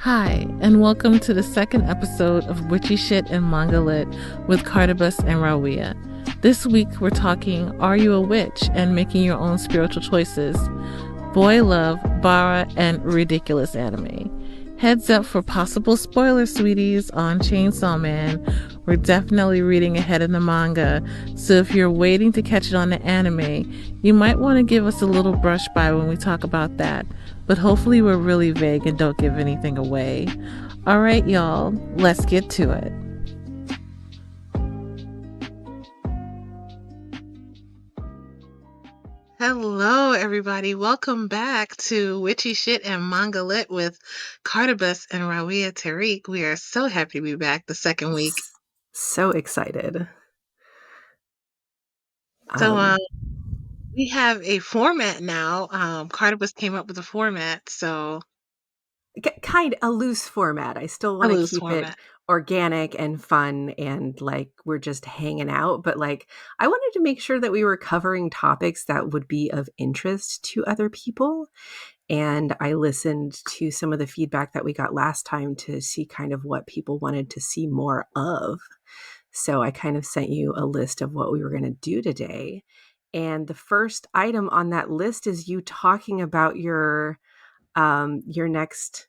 Hi, and welcome to the second episode of Witchy Shit and Manga Lit with Carta and Rawiyah. This week we're talking Are You a Witch and Making Your Own Spiritual Choices, Boy Love, Bara, and Ridiculous Anime. Heads up for possible spoilers, sweeties, on Chainsaw Man. We're definitely reading ahead in the manga, so if you're waiting to catch it on the anime, you might want to give us a little brush by when we talk about that, but hopefully we're really vague and don't give anything away. Alright, y'all, let's get to it. Hello, everybody. Welcome back to Witchy Shit and Manga Lit with Carta and Rawiyah Tariq. We are so happy to be back the second week. So excited. So we have a format now. Carta came up with a format, so Kind of a loose format. I still want to keep it organic and fun and like we're just hanging out, but like I wanted to make sure that we were covering topics that would be of interest to other people. And I listened to some of the feedback that we got last time to see kind of what people wanted to see more of. So I kind of sent you a list of what we were going to do today. And the first item on that list is you talking about your next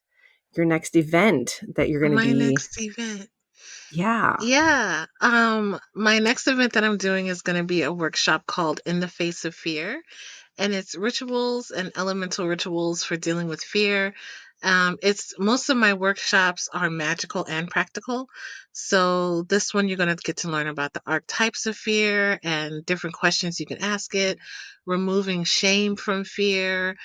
event that you're going to be. My next event. Yeah. Yeah. My next event that I'm doing is going to be a workshop called In the Face of Fear, and it's rituals and elemental rituals for dealing with fear. It's most of my workshops are magical and practical. So this one you're going to get to learn about the archetypes of fear and different questions you can ask it, removing shame from fear.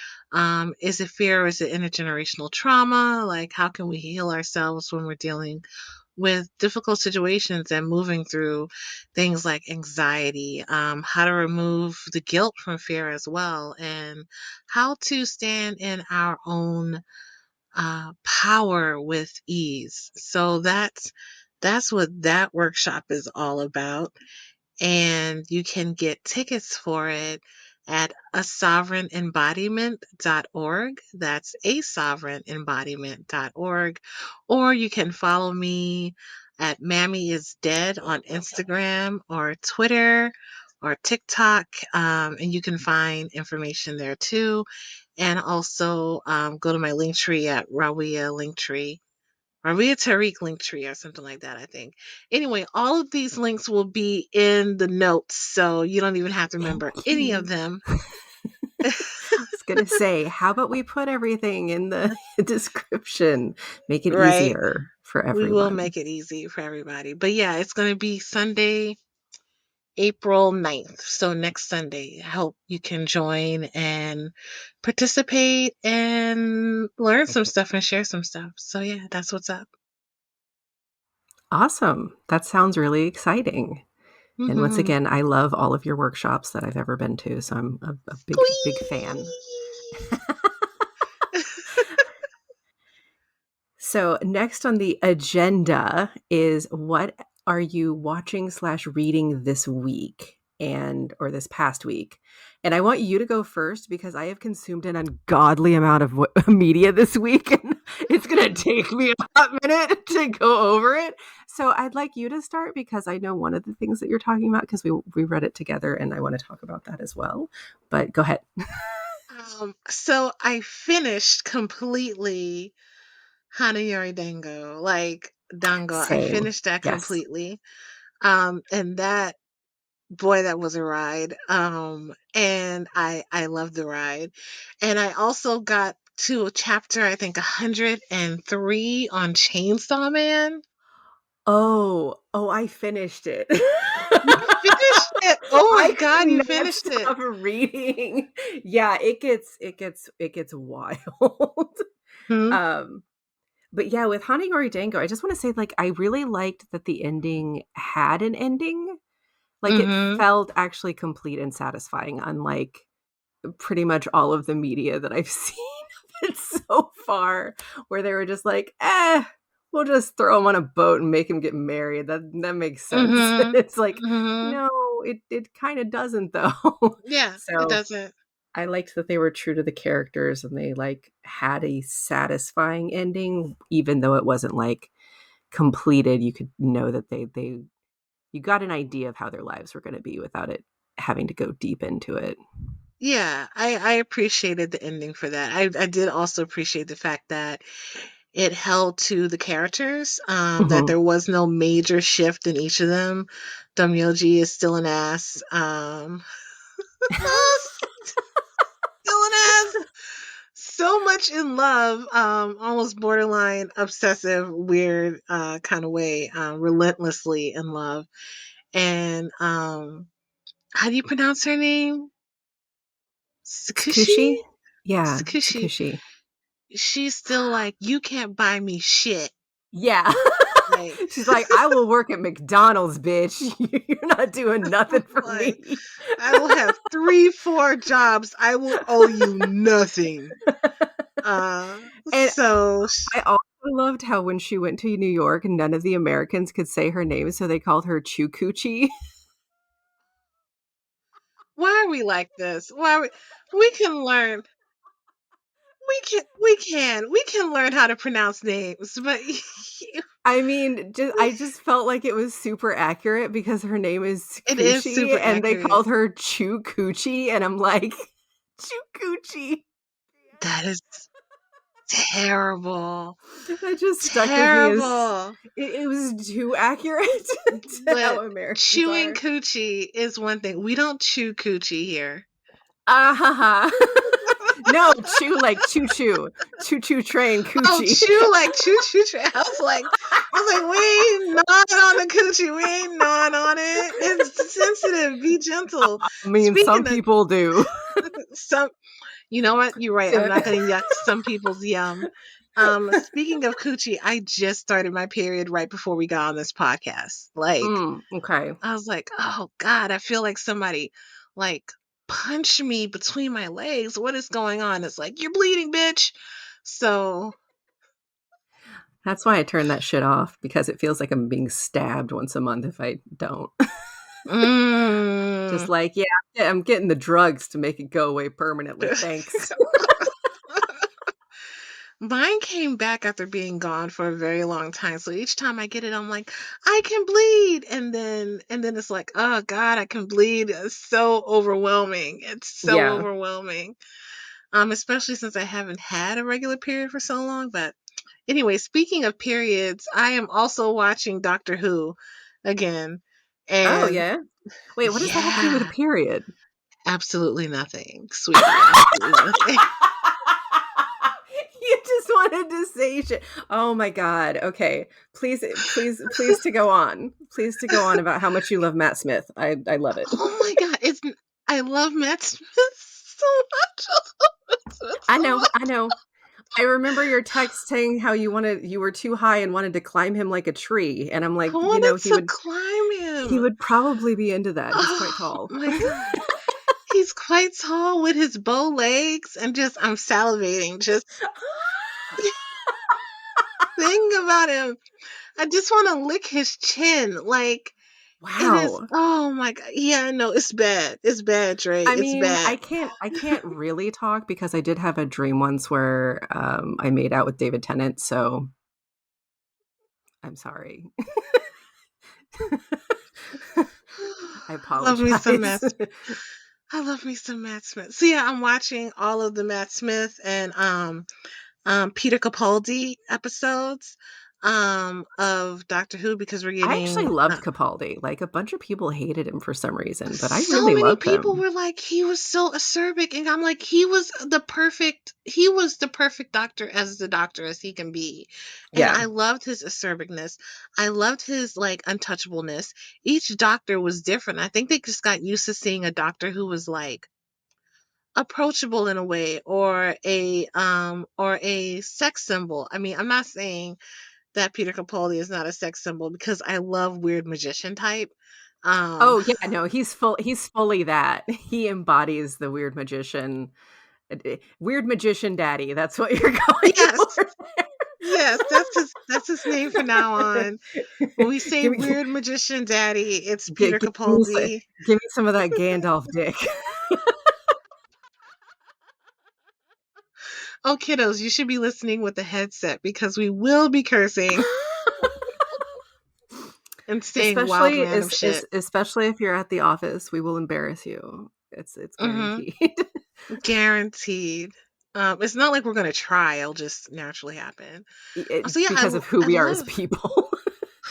Is it fear or is it intergenerational trauma? Like how can we heal ourselves when we're dealing with difficult situations and moving through things like anxiety, how to remove the guilt from fear as well, and how to stand in our own power with ease. So that's what that workshop is all about, and you can get tickets for it at asovereignembodiment.org. That's asovereignembodiment.org. Or you can follow me at Mammy is Dead on Instagram or Twitter or TikTok, and you can find information there too. And also go to my link tree at Rawiyah Linktree. Rawiyah Tariq Linktree or something like that, I think. Anyway, all of these links will be in the notes, so you don't even have to remember any of them. I was going to say, how about we put everything in the description? Make it Right? easier for We will everyone. make it easy for everybody. But yeah, it's going to be Sunday, April 9th. So next Sunday. I hope you can join and participate and learn some stuff and share some stuff. So yeah, that's what's up. Awesome. That sounds really exciting. And once Mm-hmm. again, I love all of your workshops that I've ever been to. So I'm a big fan. So next on the agenda is what are you watching / reading this week or this past week? And I want you to go first because I have consumed an ungodly amount of media this week and it's going to take me a hot minute to go over it. So I'd like you to start because I know one of the things that you're talking about because we read it together and I want to talk about that as well. But go ahead. So I finished completely Hanayori Dango, like Dango. I Same. finished that Yes. completely. And that boy, that was a ride. And I loved the ride. And I also got to chapter, I think 103 on Chainsaw Man. Oh, I finished it. You finished it. Oh my I God, could you not finished it. stop reading. Yeah, it gets wild. Hmm? um, but yeah, with Hanagori Dango, I just want to say, like, I really liked that the ending had an ending. Like, it Mm-hmm. felt actually complete and satisfying, unlike pretty much all of the media that I've seen of it so far, where they were just like, we'll just throw him on a boat and make him get married. That makes sense. Mm-hmm. It's like, Mm-hmm. no, it kind of doesn't though. Yeah, it So doesn't. I liked that they were true to the characters and they like had a satisfying ending, even though it wasn't like completed. You could know that they you got an idea of how their lives were going to be without it having to go deep into it. Yeah, I appreciated the ending for that. I did also appreciate the fact that it held to the characters, that Mm-hmm. there was no major shift in each of them. Domyoji is still an ass. Still an ass. So much in love, almost borderline obsessive, weird kind of way, relentlessly in love. And how do you pronounce her name? Tsukushi? Tsukushi? Yeah, Tsukushi. Tsukushi. She's still like, you can't buy me shit. Yeah. Like, She's like, I will work at McDonald's, bitch. You're not doing nothing for like me. I will have 3, 4 jobs. I will owe you nothing. Uh, And so I also loved how when she went to New York, none of the Americans could say her name, so they called her Chukuchi. why are we like this? Why are we can learn. We can learn how to pronounce names, but I mean, I just felt like it was super accurate because her name is it is Tsukushi super and they accurate. called her Chukuchi, and I'm like, Chukuchi. That is terrible. That just stuck with me as Terrible. it was too accurate to how But Americans chewing are. coochie is one thing. We don't chew coochie here. Ah ha ha. No, chew like choo choo. Choo choo train Oh, coochie. chew like choo choo train. I was like, we ain't gnawing on the coochie. We ain't gnawing on it. It's sensitive. Be gentle. I mean, some Speaking of people do. some, you know what? You're right. I'm Yeah. not going to yuck some people's yum. Speaking of coochie, I just started my period right before we got on this podcast. Like, Okay. I was like, oh God, I feel like somebody like punched me between my legs. What is going on? It's like, you're bleeding, bitch. So, That's why I turn that shit off because it feels like I'm being stabbed once a month if I don't. Just mm. like, yeah, I'm getting the drugs to make it go away permanently. Thanks. Mine came back after being gone for a very long time. So each time I get it, I'm like, I can bleed. And then it's like, oh God, I can bleed. It's so overwhelming. It's so Yeah. overwhelming. Especially since I haven't had a regular period for so long. But anyway, speaking of periods, I am also watching Doctor Who again. Oh, And yeah. Wait, what does that have to do with a yeah, period? absolutely nothing, sweetie. Absolutely nothing. You just wanted to say shit. Oh my god. Okay. Please to go on. Please to go on about how much you love Matt Smith. I love it. Oh my God. I love Matt Smith so much. I love Matt Smith I so know. I much. know. I remember your text saying how you were too high and wanted to climb him like a tree, and I'm I like, wanted to climb he him. would probably be into that. He's quite Oh tall. my God. He's quite tall with his bow legs and just I'm salivating. Just thinking about him. I just want to lick his chin. Like it is, Wow. oh my God. Yeah, no, it's bad. It's bad, Dre. I It's mean, bad. I can't really talk because I did have a dream once where I made out with David Tennant, so I'm sorry. I I love me some Matt apologize. Smith. I love me some Matt Smith. So yeah, I'm watching all of the Matt Smith and Peter Capaldi episodes of Doctor Who because we're I actually getting loved Capaldi. Like a bunch of people hated him for some reason, but I so really many loved people him. were like he was so acerbic, and I'm like he was the perfect doctor as the doctor as he can be. And Yeah. I loved his acerbicness. I loved his like untouchableness. Each doctor was different. I think they just got used to seeing a doctor who was like approachable in a way, or a sex symbol. I mean, I'm not saying that Peter Capaldi is not a sex symbol because I love weird magician type. Um Oh yeah, no, he's fully that. He embodies the weird magician daddy. That's what you're going yes, for. yes, that's his name from now on. When we say give me weird magician daddy, it's gi- Peter give me some, Capaldi. give me some of that Gandalf dick. Oh, kiddos, you should be listening with a headset because we will be cursing and saying wild Especially random shit. especially if you're at the office, we will embarrass you. It's Mm-hmm. guaranteed. Guaranteed. It's not like we're gonna try; it'll just naturally happen. So yeah, Because of who I we are as love people.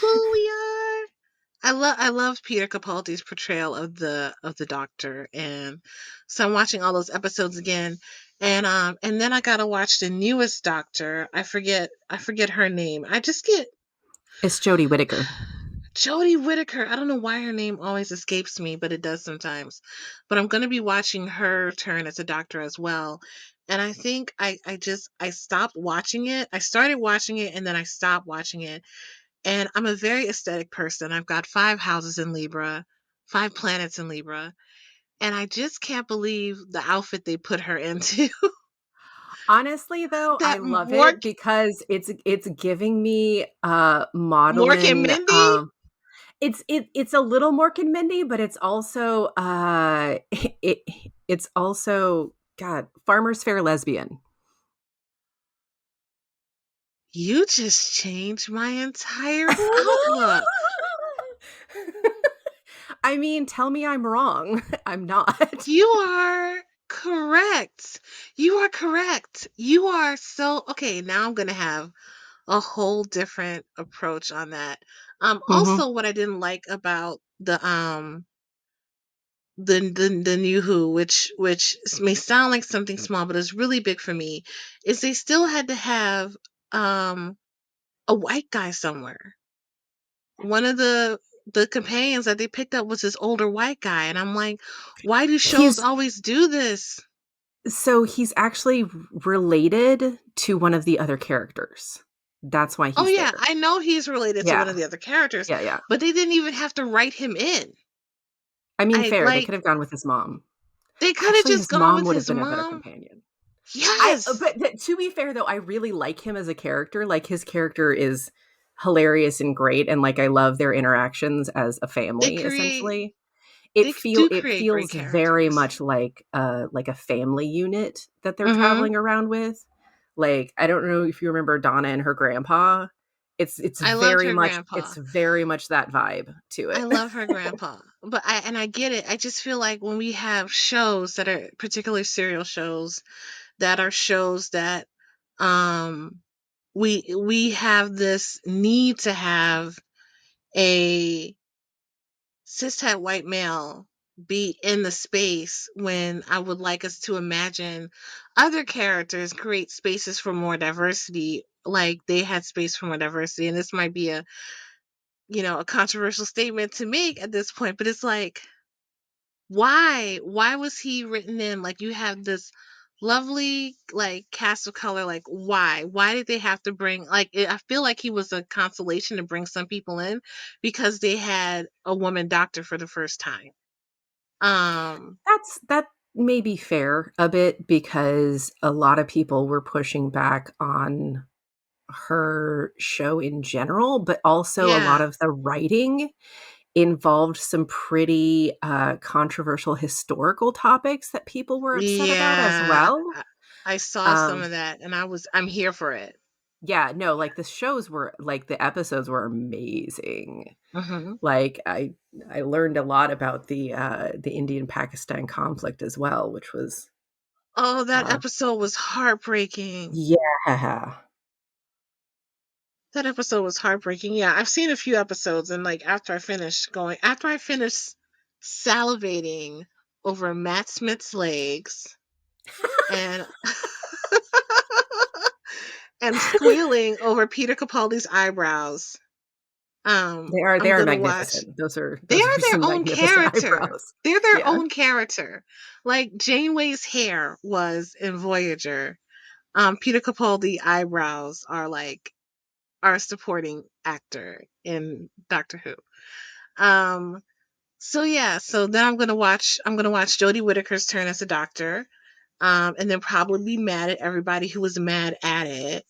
who we are. I love Peter Capaldi's portrayal of the Doctor, and so I'm watching all those episodes again, and then I gotta watch the newest Doctor. I forget her name. I just get It's Jodie Whittaker. Jodie Whittaker. I don't know why her name always escapes me, but it does sometimes. But I'm gonna be watching her turn as a Doctor as well. And I think I stopped watching it. I started watching it and then I stopped watching it, and I'm a very aesthetic person. I've got 5 houses in Libra, 5 planets in Libra. And I just can't believe the outfit they put her into. Honestly, though, I That love it because it's giving me, Mork and modeling, Mindy? it's a little Mork and Mindy, but it's also, it it's also, God, Farmer's Fair lesbian. You just changed my entire outlook. I mean, tell me I'm wrong. I'm not. You are correct. You are correct. You are so okay. Now I'm going to have a whole different approach on that. Mhm. Also, what I didn't like about the new Who, which may sound like something small, but is really big for me, is they still had to have um a white guy somewhere. One of the companions that they picked up was this older white guy, and I'm like, why do shows He's always do this? he's actually related to one of the other characters. That's why Oh he's yeah, there. I know he's related to one of Yeah. the other characters, Yeah, yeah. but they didn't even have to write him in. I mean, I fair, they could like have gone with his mom. they could have Actually, just his gone mom with would have his been a better mom. companion. Yes, But to be fair though, I really like him as a character. Like his character is hilarious and great, and like I love their interactions as a they family. create Essentially, they do it create great feels very characters. much like a family unit that they're Mhm. traveling around with. Like I don't know if you remember Donna and her grandpa. I loved her grandpa. it's very much that vibe to I it. love her grandpa. But I get it. I just feel like when we have shows that are particularly serial shows that are shows that um we have this need to have a cishet white male be in the space when I would like us to imagine other characters create spaces for more diversity, like they had space for more diversity. And this might be a controversial statement to make at this point, but it's like, why was he written in? Like, you have this lovely like cast of color. Like, why did they have to bring, like, I feel like he was a consolation to bring some people in because they had a woman doctor for the first time. um That may be fair a bit because a lot of people were pushing back on her show in general, but also a lot yeah, of the writing involved some pretty, controversial historical topics that people were upset about as yeah, well. I saw some Um, of that and I'm here for it. yeah, no, like, the episodes were amazing. Hmm. Like, I learned a lot about the Indian-Pakistan conflict as well, which was, Oh, that uh episode was heartbreaking. yeah. That episode was heartbreaking. Yeah, I've seen a few episodes, and like after I finished salivating over Matt Smith's legs and and squealing over Peter Capaldi's eyebrows, They I'm are gonna watch. magnificent. They Those are are their some own magnificent character. eyebrows. They're their Yeah. own character. Like Janeway's hair was in Voyager. Peter Capaldi eyebrows are a supporting actor in Doctor Who. Um, So yeah, so then I'm gonna watch Jodie Whittaker's turn as a doctor, and then probably be mad at everybody who was mad at it.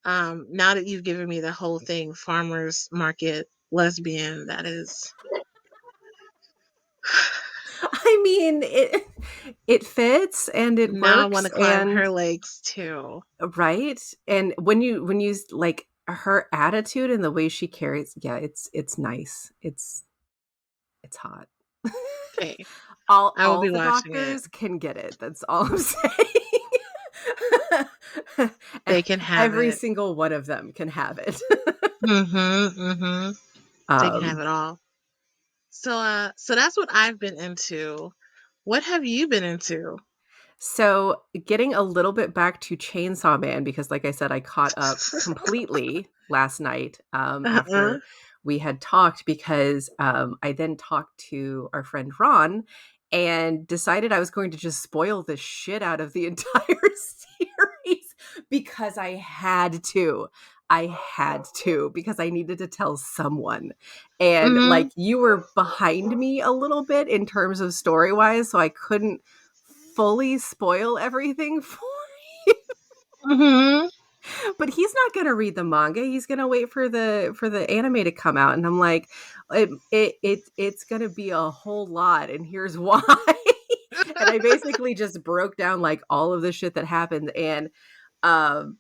Now that you've given me the whole thing, farmers market lesbian, that is. I mean, it fits and it Now I want works, to climb and her legs too. right? And when you like her attitude and the way she carries, yeah, it's nice. It's hot. Okay, I will All be the watching it. doctors can get it. That's all I'm saying. They can have Every it. single one of them can have it. Mm-hmm. Mm-hmm. They can have um it all. So that's what I've been into. What have you been into? So, getting a little bit back to Chainsaw Man, because like I said, I caught up completely last night, Uh-uh. after we had talked, because I then talked to our friend Ron and decided I was going to just spoil the shit out of the entire series because I had to. I had to because I needed to tell someone. And Mm-hmm. like you were behind me a little bit in terms of story wise, so I couldn't fully spoil everything for you. Mm-hmm. But he's not going to read the manga. He's going to wait for the anime to come out, and I'm like, it's going to be a whole lot, and here's why. And I basically just broke down like all of the shit that happened, and um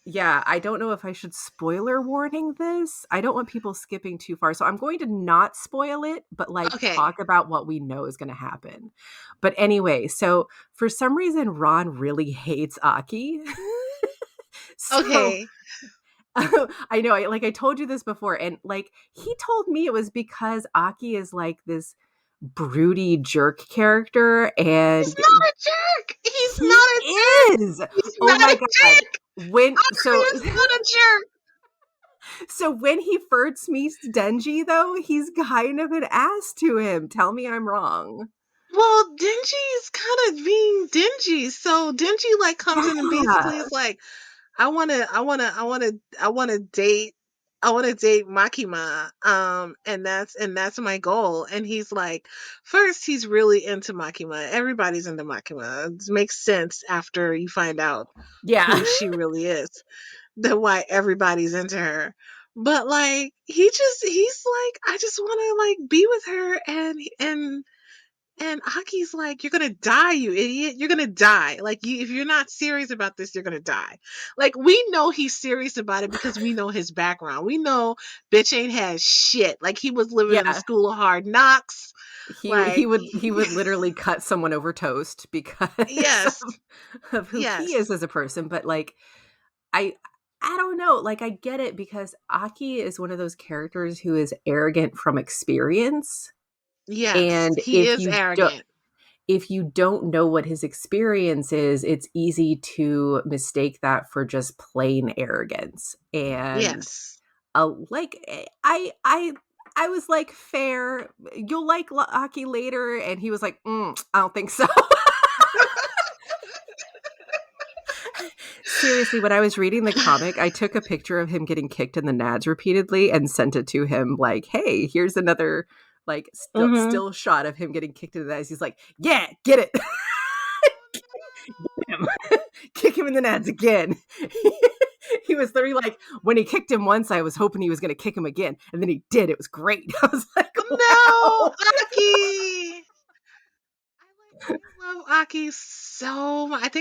yeah, I don't know if I should spoiler warning this. I don't want people skipping too far. So I'm going to not spoil it, but like Okay. talk about what we know is going to happen. But anyway, so for some reason, Ron really hates Aki. So Okay. I know, I told you this before, and like he told me it was because Aki is like this broody jerk character, He's and not a jerk. He's he not a jerk. is. He's Oh not my a god. jerk. When Akari so is not a jerk. So when he first meets Denji, though, he's kind of an ass to him. Tell me I'm wrong. Well, Denji is kind of being dingy. So Denji like comes in and Yeah. basically is like, I want to date Makima. And that's my goal. And he's like, first he's really into Makima. Everybody's into Makima. It makes sense after you find out Yeah. who she really is. That why everybody's into her. But like he's like, I just want to like be with her, and Aki's like, you're gonna die, you idiot. You're gonna die. Like, if you're not serious about this, you're gonna die. Like, we know he's serious about it because we know his background. We know bitch ain't had shit. Like, he was living in the Yeah. school of hard knocks. He Like, would literally cut someone over toast because yes, of who he is yes, as a person. But like I I don't know. Like I get it because Aki is one of those characters who is arrogant from experience. yes. And He is arrogant. if you don't know what his experience is, it's easy to mistake that for just plain arrogance. And Yes. I was like, fair. You'll like Aki later, and he was like, I don't think so. Seriously, when I was reading the comic, I took a picture of him getting kicked in the nads repeatedly and sent it to him. Like, hey, here's another like Mm-hmm. still shot of him getting kicked in the nads. He's like, yeah, get it. Him. Kick him in the nads again. He was literally like, when he kicked him once, I was hoping he was going to kick him again. And then he did. It was great. I was like, No, wow. Aki. I love Aki so much.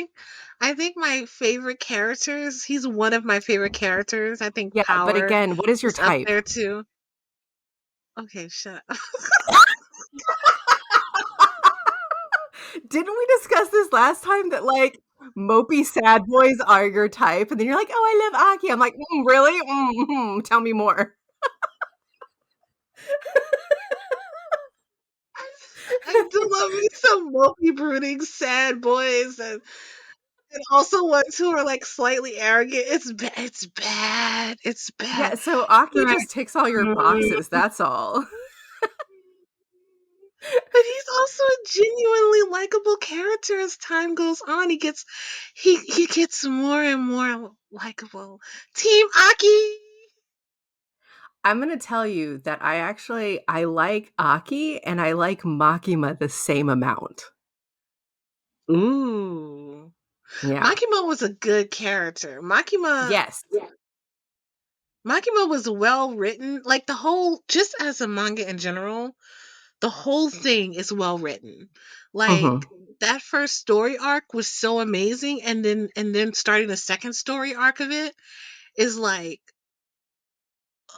I think my favorite characters, he's one of my favorite characters. I think Yeah. But Power again, what is your is up type? there too. Okay, shut up. Didn't we discuss this last time that like mopey sad boys are your type? And then you're like, oh, I love Aki. I'm like, really? Tell me more. I do love me some mopey brooding sad boys, and also ones who are like slightly arrogant. It's bad. It's bad. Yeah. So Aki Right. just ticks all your boxes. That's all. But he's also a genuinely likable character as time goes on. He gets more and more likable. Team Aki. I'm gonna tell you that I like Aki and I like Makima the same amount. Ooh. Yeah. Makima was a good character. Yes. Makima was well written. Like the whole, just as a manga in general, The whole thing is well written. Like, Mhm. that first story arc was so amazing, and then starting the second story arc of it is like,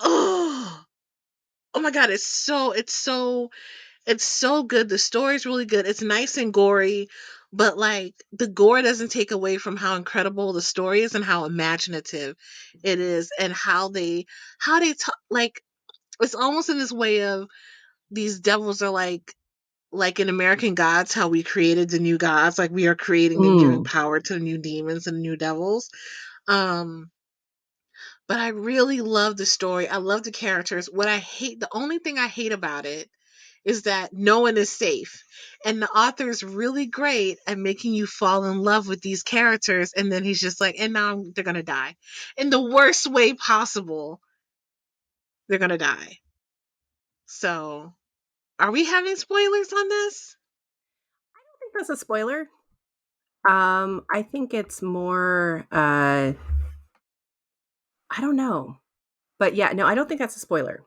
oh, oh my god, it's so good. The story's really good. It's nice and gory, but like the gore doesn't take away from how incredible the story is and how imaginative it is, and how they talk. Like, it's almost in this way of these devils are like in American Gods, how we created the new gods, like we are creating and giving Mm. power to the new demons and new devils. Um, but I really love the story. I love the characters. The only thing I hate about it is that no one is safe. And the author is really great at making you fall in love with these characters. And then he's just like, and now they're going to die. In the worst way possible, they're going to die. So, are we having spoilers on this? I think that's a spoiler. I think it's more, I don't know. But yeah, no, I don't think that's a spoiler.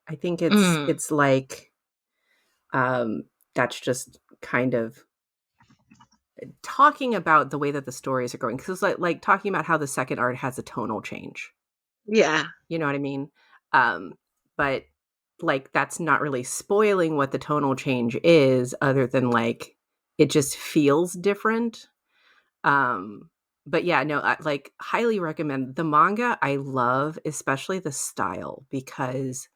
I think it's Mm, it's like, um, that's just kind of talking about the way that the stories are going, 'cause it's like talking about how the second art has a tonal change. yeah. You know what I mean? Um, but, like, that's not really spoiling what the tonal change is other than, like, it just feels different. Um, but yeah, no, like, highly recommend. The manga I love, especially the style, because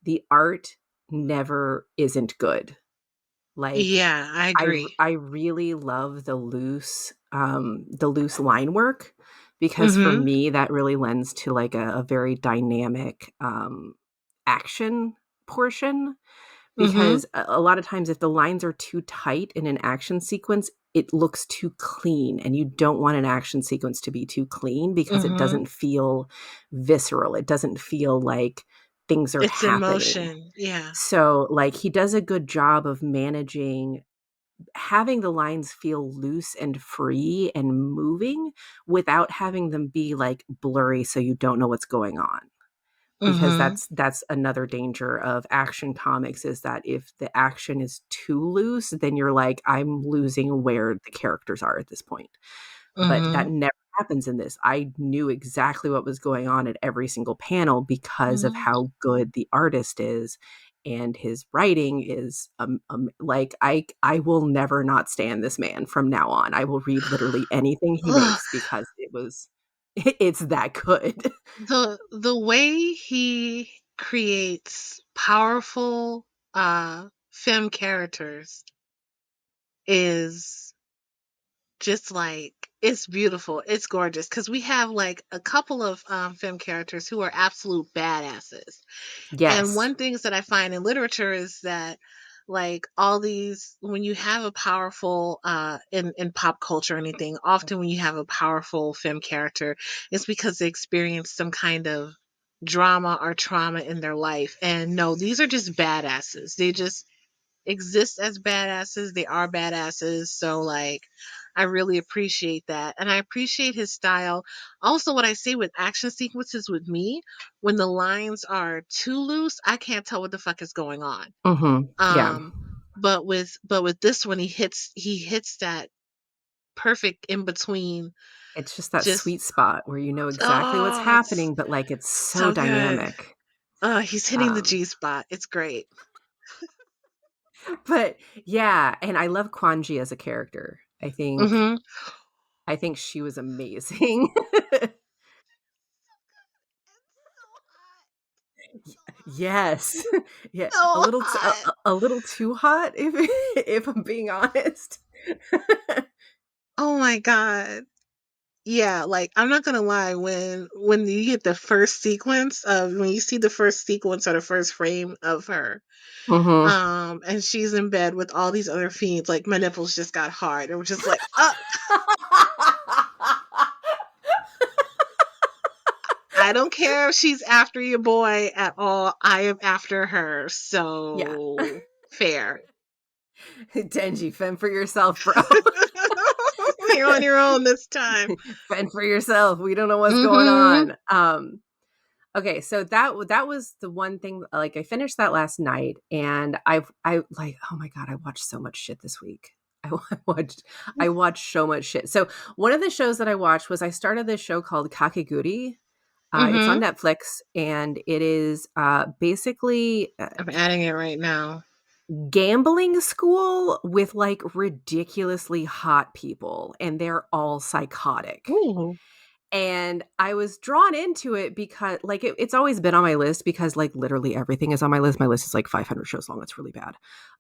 the art never isn't good. Like, Yeah, I agree. I really love the loose line work, because for Mhm. me, that really lends to, like, a very dynamic, action portion, Mhm. because a lot of times if the lines are too tight in an action sequence, it looks too clean, and you don't want an action sequence to be too clean because it Mhm. doesn't feel visceral, it doesn't feel like things are It's in happening. motion. Yeah. So, like, he does a good job of managing having the lines feel loose and free and moving without having them be, like, blurry so you don't know what's going on. Because Mhm. that's another danger of action comics, is that if the action is too loose, then you're like, "I'm losing where the characters are at this point." But that Mhm. never happens in this. I knew exactly what was going on at every single panel because of Mhm. how good the artist is, and his writing is, like, I will never not stand this man from now on. I will read literally anything he Ugh, makes because it's that good. the way he creates powerful femme characters is just like, it's beautiful. It's gorgeous because we have like a couple of femme characters who are absolute badasses. And Yes. one things that I find in literature is that like all these when you have a powerful in pop culture or anything, often when you have a powerful femme character, it's because they experience some kind of drama or trauma in their life. And no, these are just badasses. They just exist as badasses. They are badasses. So like I really appreciate that. And I appreciate his style. Also, what I say with action sequences with me, when the lines are too loose, I can't tell what the fuck is going on. Mhm. Yeah. Um but with this one he hits that perfect in between. It's just that Just sweet spot where you know exactly what's oh, it's happening, but, like, it's so so good. dynamic. He's hitting the Um, G spot. It's great. but yeah, and I love Kwanji as a character. Mhm. I think she was amazing. Yes. Yeah, So hot. a little too hot if if I'm being honest. Oh my god. Yeah, like I'm not gonna lie, when you get the first sequence of when you see the first sequence or the first frame of her, Mhm. and she's in bed with all these other fiends, like my nipples just got hard. It was just like, I don't care if she's after your boy at all. I am after her. Yeah. So fair. Denji, fend for yourself, bro. You're on your own this time. Fend for yourself. We don't know what's going Mhm. on. Okay, so that was the one thing, like, I finished that last night, and I like, oh my god, I watched so much shit this week. I wa I watched so much shit. So, one of the shows that I watched was I started this show called Kakeguri. It's on Mhm. Netflix, and it is, basically, I'm adding it right now. gambling school with, like, ridiculously hot people, and they're all psychotic. Ooh. And I was drawn into it because, like, it's always been on my list because, like, literally everything is on my list. My list is like 500 shows long. It's really bad.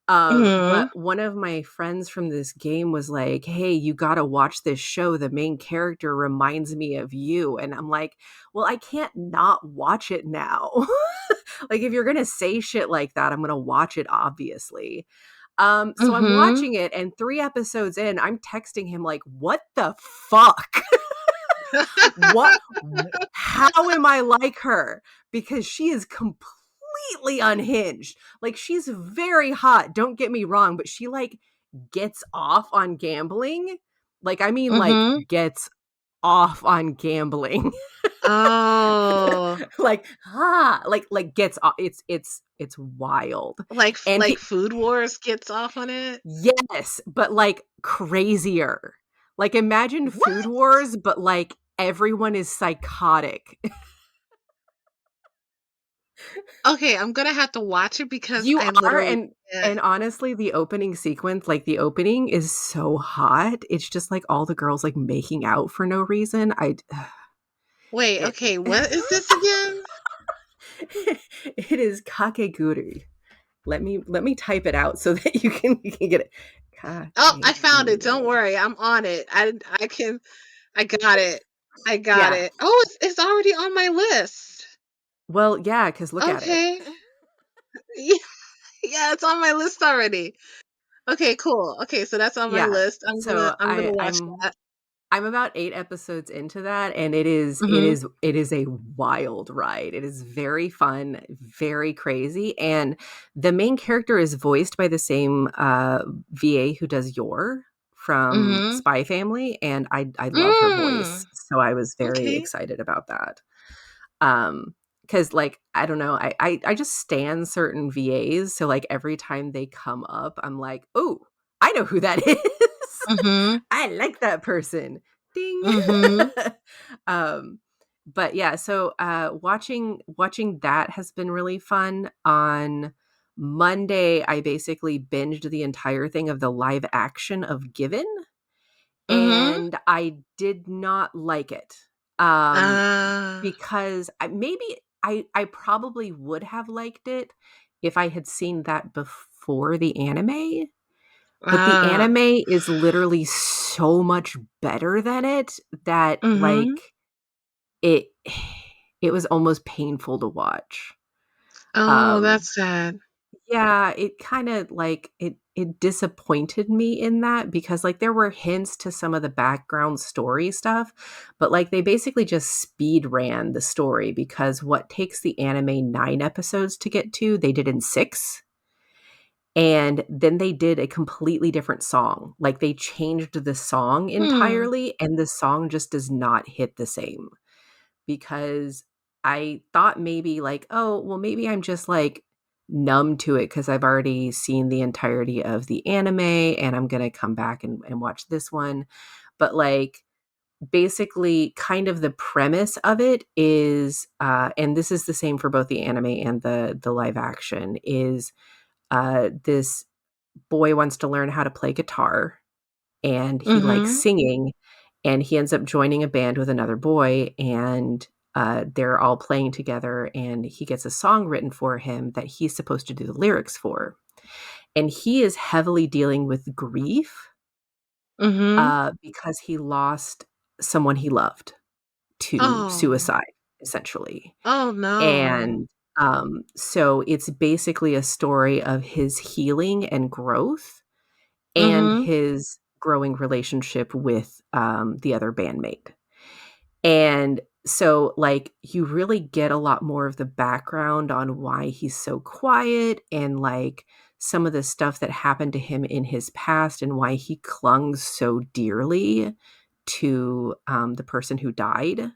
But Mhm. one of my friends from this game was like, "Hey, you gotta watch this show. The main character reminds me of you." And I'm like, "Well, I can't not watch it now." Like, if you're gonna say shit like that, I'm gonna watch it, obviously. So I'm Mhm. watching it, and 3 episodes in, I'm texting him like, "What the fuck?" What how am I like her? Because she is completely unhinged. Like, she's very hot, don't get me wrong, but she, like, gets off on gambling. Like, I mean, like, Mhm. gets off on gambling. Oh, Like, like, gets off. It's wild. And like he Food Wars gets off on it? yes, but, like, crazier. Like, imagine Food What? Wars, but, like, everyone is psychotic. Okay, I'm gonna have to watch it because You I are, literally and can't. honestly, the opening sequence, like, the opening is so hot. It's just, like, all the girls, like, making out for no reason. Wait, it okay, what is this again? it is kakeguru. Let me type it out so that you can get it. Oh, I found it, don't Kakeguru. worry, I'm on it. I can I got it. I got Yeah. it. Oh, it's already on my list. Well, yeah, because look at it. Okay. Yeah, yeah, it's on my list already. Okay, cool. Okay, so that's on my Yeah. list. So I'm gonna watch I'm that. I'm about 8 episodes into that, and Mhm. it is a wild ride. It is very fun, very crazy, and the main character is voiced by the same, VA who does Yor from Mhm. Spy Family, and I love her Mm. voice, so I was very Okay. excited about that. Because, like, I don't know, I just stan certain VAs, so, like, every time they come up, I'm like, "Oh, I know who that is. Mhm. I like that person. Ding." Mhm. Um, but yeah, so, watching that has been really fun. On Monday, I basically binged the entire thing of the live action of Given, Mhm. and I did not like it. Um, Ah. because I probably would have liked it if I had seen that before the anime, but the Ah. anime is literally so much better than it that, Mhm. like, it it was almost painful to watch. Oh, Um, that's sad. yeah, it kinda, like, it disappointed me in that because, like, there were hints to some of the background story stuff, but, like, they basically just speed ran the story because what takes the anime 9 episodes to get to, they did in 6, and then they did a completely different song. Like, they changed the song Hmm. entirely, and the song just does not hit the same because I thought maybe, like, "Oh, well, maybe I'm just, like, numb to it because 'cause I've already seen the entirety of the anime, and I'm gonna come back and watch this one." But, like, basically, kind of the premise of it is, and this is the same for both the anime and the live action, is, this boy wants to learn how to play guitar, and he likes Mhm. singing, and he ends up joining a band with another boy, and, they're all playing together, and he gets a song written for him that he's supposed to do the lyrics for, and he is heavily dealing with grief, Mhm. because he lost someone he loved to Oh. suicide, essentially, Oh, no. and, so it's basically a story of his healing and growth and Mhm. his growing relationship with, the other bandmate. And so, like, you really get a lot more of the background on why he's so quiet and, like, some of the stuff that happened to him in his past and why he clung so dearly to, the person who died.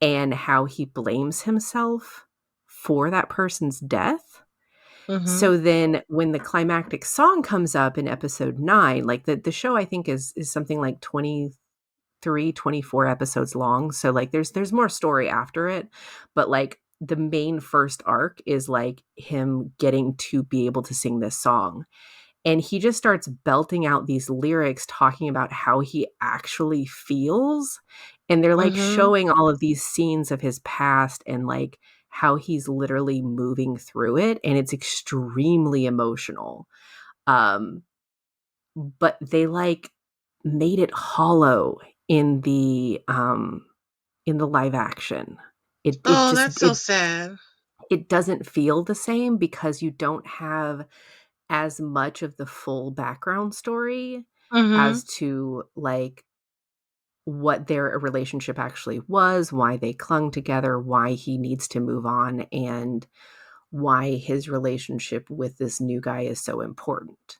and how he blames himself for that person's death. Mhm. So then when the climactic song comes up in episode 9, like the show I think is something like 23, 24 episodes long. So like there's more story after it, but like the main first arc is like him getting to be able to sing this song. And he just starts belting out these lyrics talking about how he actually feels. And they're like Mhm. showing all of these scenes of his past and like how he's literally moving through it. And it's extremely emotional. Um, but they like made it hollow in the live action. It Oh, just that's so sad. it doesn't feel the same because you don't have as much of the full background story Mhm. as to like what their relationship actually was, why they clung together, why he needs to move on, and why his relationship with this new guy is so important.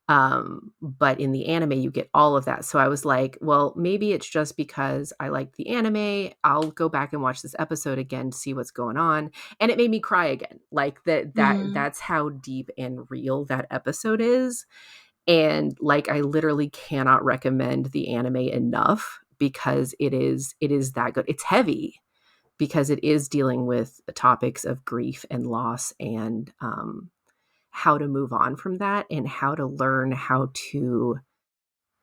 But in the anime, you get all of that. So I was like, well, maybe it's just because I like the anime. I'll go back and watch this episode again to see what's going on. And it made me cry again. Like Mhm. that's how deep and real that episode is. And like I literally cannot recommend the anime enough because it is that good. It's heavy because it is dealing with the topics of grief and loss and how to move on from that and how to learn how to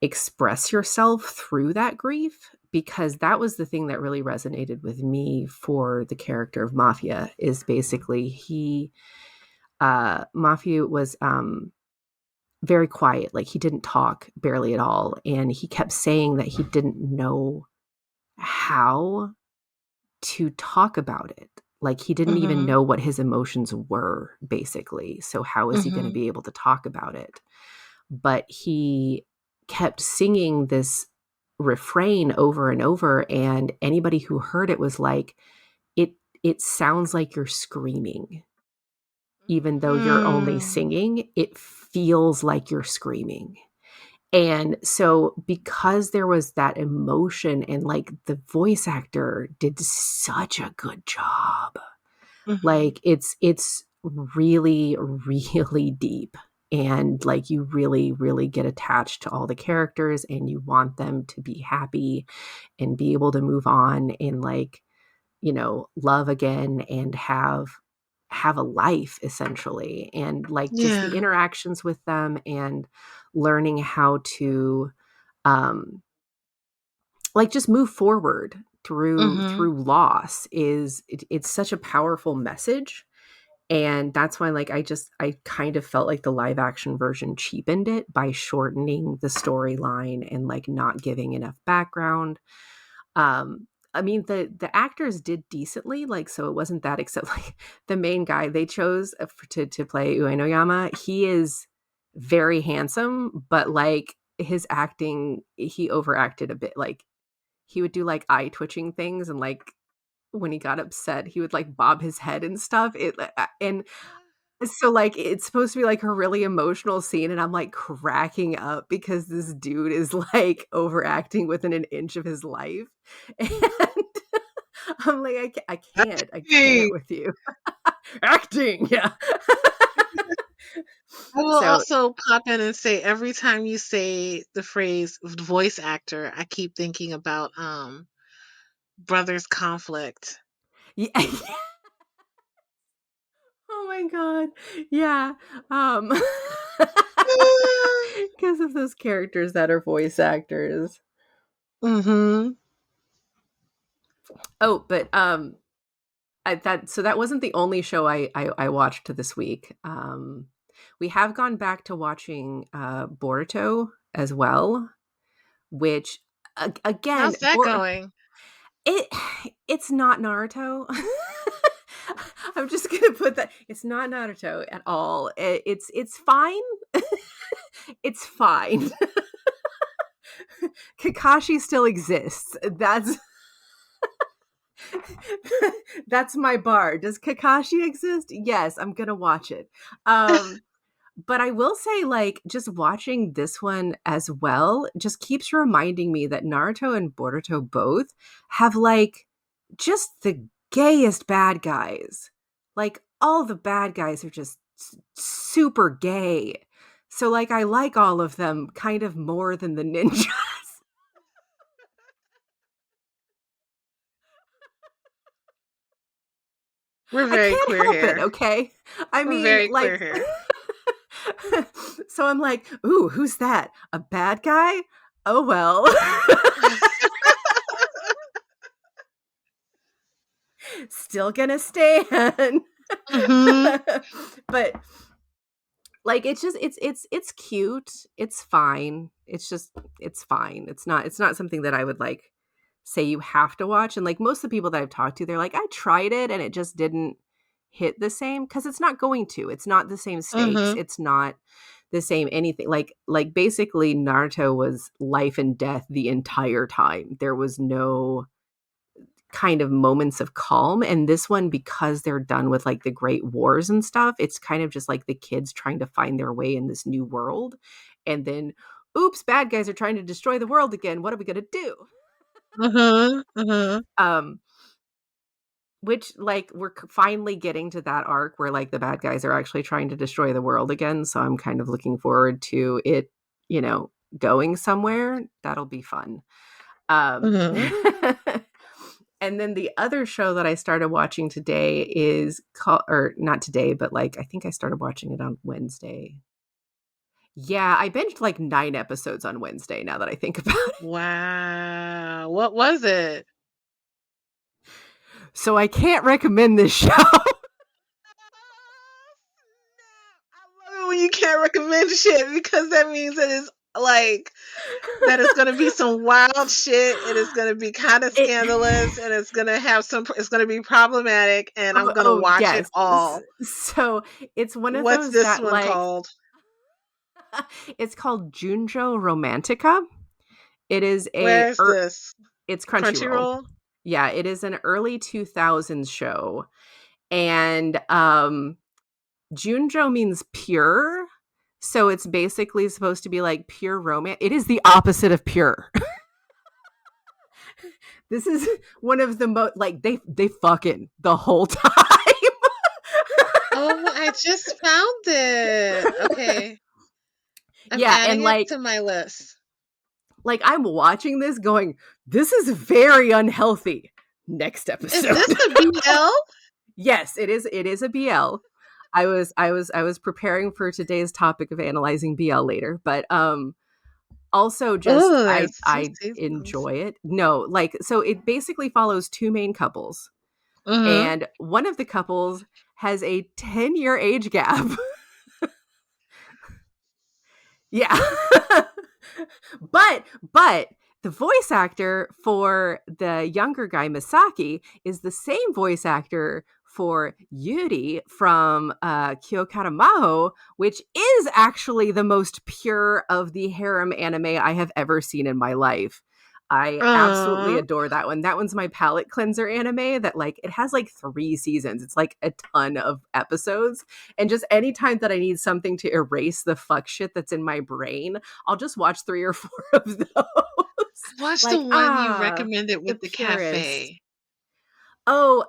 express yourself through that grief, because that was the thing that really resonated with me for the character of Mafia. Is basically he Mafia was very quiet, like he didn't talk barely at all, and he kept saying that he didn't know how to talk about it. Like he didn't even Mhm. know what his emotions were, basically. So how is he going to Mhm. be able to talk about it? But he kept singing this refrain over and over, and anybody who heard it was like, it sounds like you're screaming. Even though you're only Mm. singing, it feels like you're screaming. And so because there was that emotion and like the voice actor did such a good job. Mhm. Like it's really really deep, and like you really really get attached to all the characters and you want them to be happy and be able to move on and like, love again and have a life essentially, and like just the Yeah. interactions with them and learning how to um like just move forward Mhm. through loss it's such a powerful message. And that's why like I kind of felt like the live action version cheapened it by shortening the storyline and like not giving enough background. I mean the actors did decently, like so it wasn't that, except like the main guy they chose to play Uenoyama. He is very handsome, but like his acting, he overacted a bit. Like he would do like eye twitching things, and like when he got upset, he would like bob his head and stuff. And so like it's supposed to be like a really emotional scene, and I'm like cracking up because this dude is like overacting within an inch of his life. And I'm like, I can't Hey, with you. Acting, yeah. I will So also pop in and say every time you say the phrase voice actor, I keep thinking about Brothers Conflict. yeah. Oh my god. Yeah. Um because of those characters that are voice actors. Mhm. Oh, but that wasn't the only show I watched this week. We have gone back to watching Boruto as well, which again, How's that going? it it's not Naruto. I'm just gonna put that, it's not Naruto at all. It's fine. It's fine. Kakashi still exists. That's my bar. Does Kakashi exist? Yes, I'm gonna watch it. Um, but I will say, like, just watching this one as well just keeps reminding me that Naruto and Boruto both have like just the gayest bad guys. Like, all the bad guys are just super gay. So, like, I like all of them kind of more than the ninjas. We're I very can't queer help it, here. okay? I We're mean, very queer like, here. so I'm like, ooh, who's that? A bad guy? Oh, well. Still gonna stand. Mhm. But like, it's just it's cute. It's fine. It's fine. It's not something that I would like say you have to watch. And like most of the people that I've talked to, they're like, I tried it and it just didn't hit the same because it's not going to. It's not the same stakes. Mhm. It's not the same anything. Like basically Naruto was life and death the entire time. There was no kind of moments of calm. And this one, because they're done with like the great wars and stuff, it's kind of just like the kids trying to find their way in this new world. And then, oops, bad guys are trying to destroy the world again. What are we gonna do? Mhm. Mhm. um which, like, we're finally getting to that arc where like the bad guys are actually trying to destroy the world again, so I'm kind of looking forward to it, you know, going somewhere. That'll be fun. Mhm. And then the other show that I started watching today is called, or not today, but like I think I started watching it on Wednesday. Yeah, I binged like 9 episodes on Wednesday now that I think about it. Wow. What was it? So I can't recommend this show. I love it when you can't recommend shit because that means that it's like that it's gonna be some wild shit. It is gonna be kind of It scandalous, and it's gonna have some. It's gonna be problematic, and I'm gonna watch it yes. all. So it's one of What's those this that one like called? it's called Junjo Romantica. It is Where is this? it's Crunchyroll. Crunchyroll. Yeah, it is an early 2000s show. And Junjo means pure. So it's basically supposed to be like pure romance. It is the opposite of pure. This is one of the most like they fucking the whole time. Oh, I just found it. Okay, I'm Yeah, and adding it to my list. like I'm watching this going, this is very unhealthy. Next Is episode. this a BL? Yes, it is a BL. I was preparing for today's topic of analyzing BL later, but also just Oh, I there's two I seasons. enjoy it. No, like so it basically follows two main couples, Mm-hmm. and one of the couples has a 10-year age gap. Yeah. but the voice actor for the younger guy Misaki is the same voice actor for Yuri from Kyokara Maho, which is actually the most pure of the harem anime I have ever seen in my life. I absolutely Uh, adore that one. That one's my palate cleanser anime that like it has like 3 seasons. It's like a ton of episodes. And just anytime that I need something to erase the fuck shit that's in my brain, I'll just watch 3 or 4 of those. watch the Like, one you recommended the with the purest. cafe. Oh,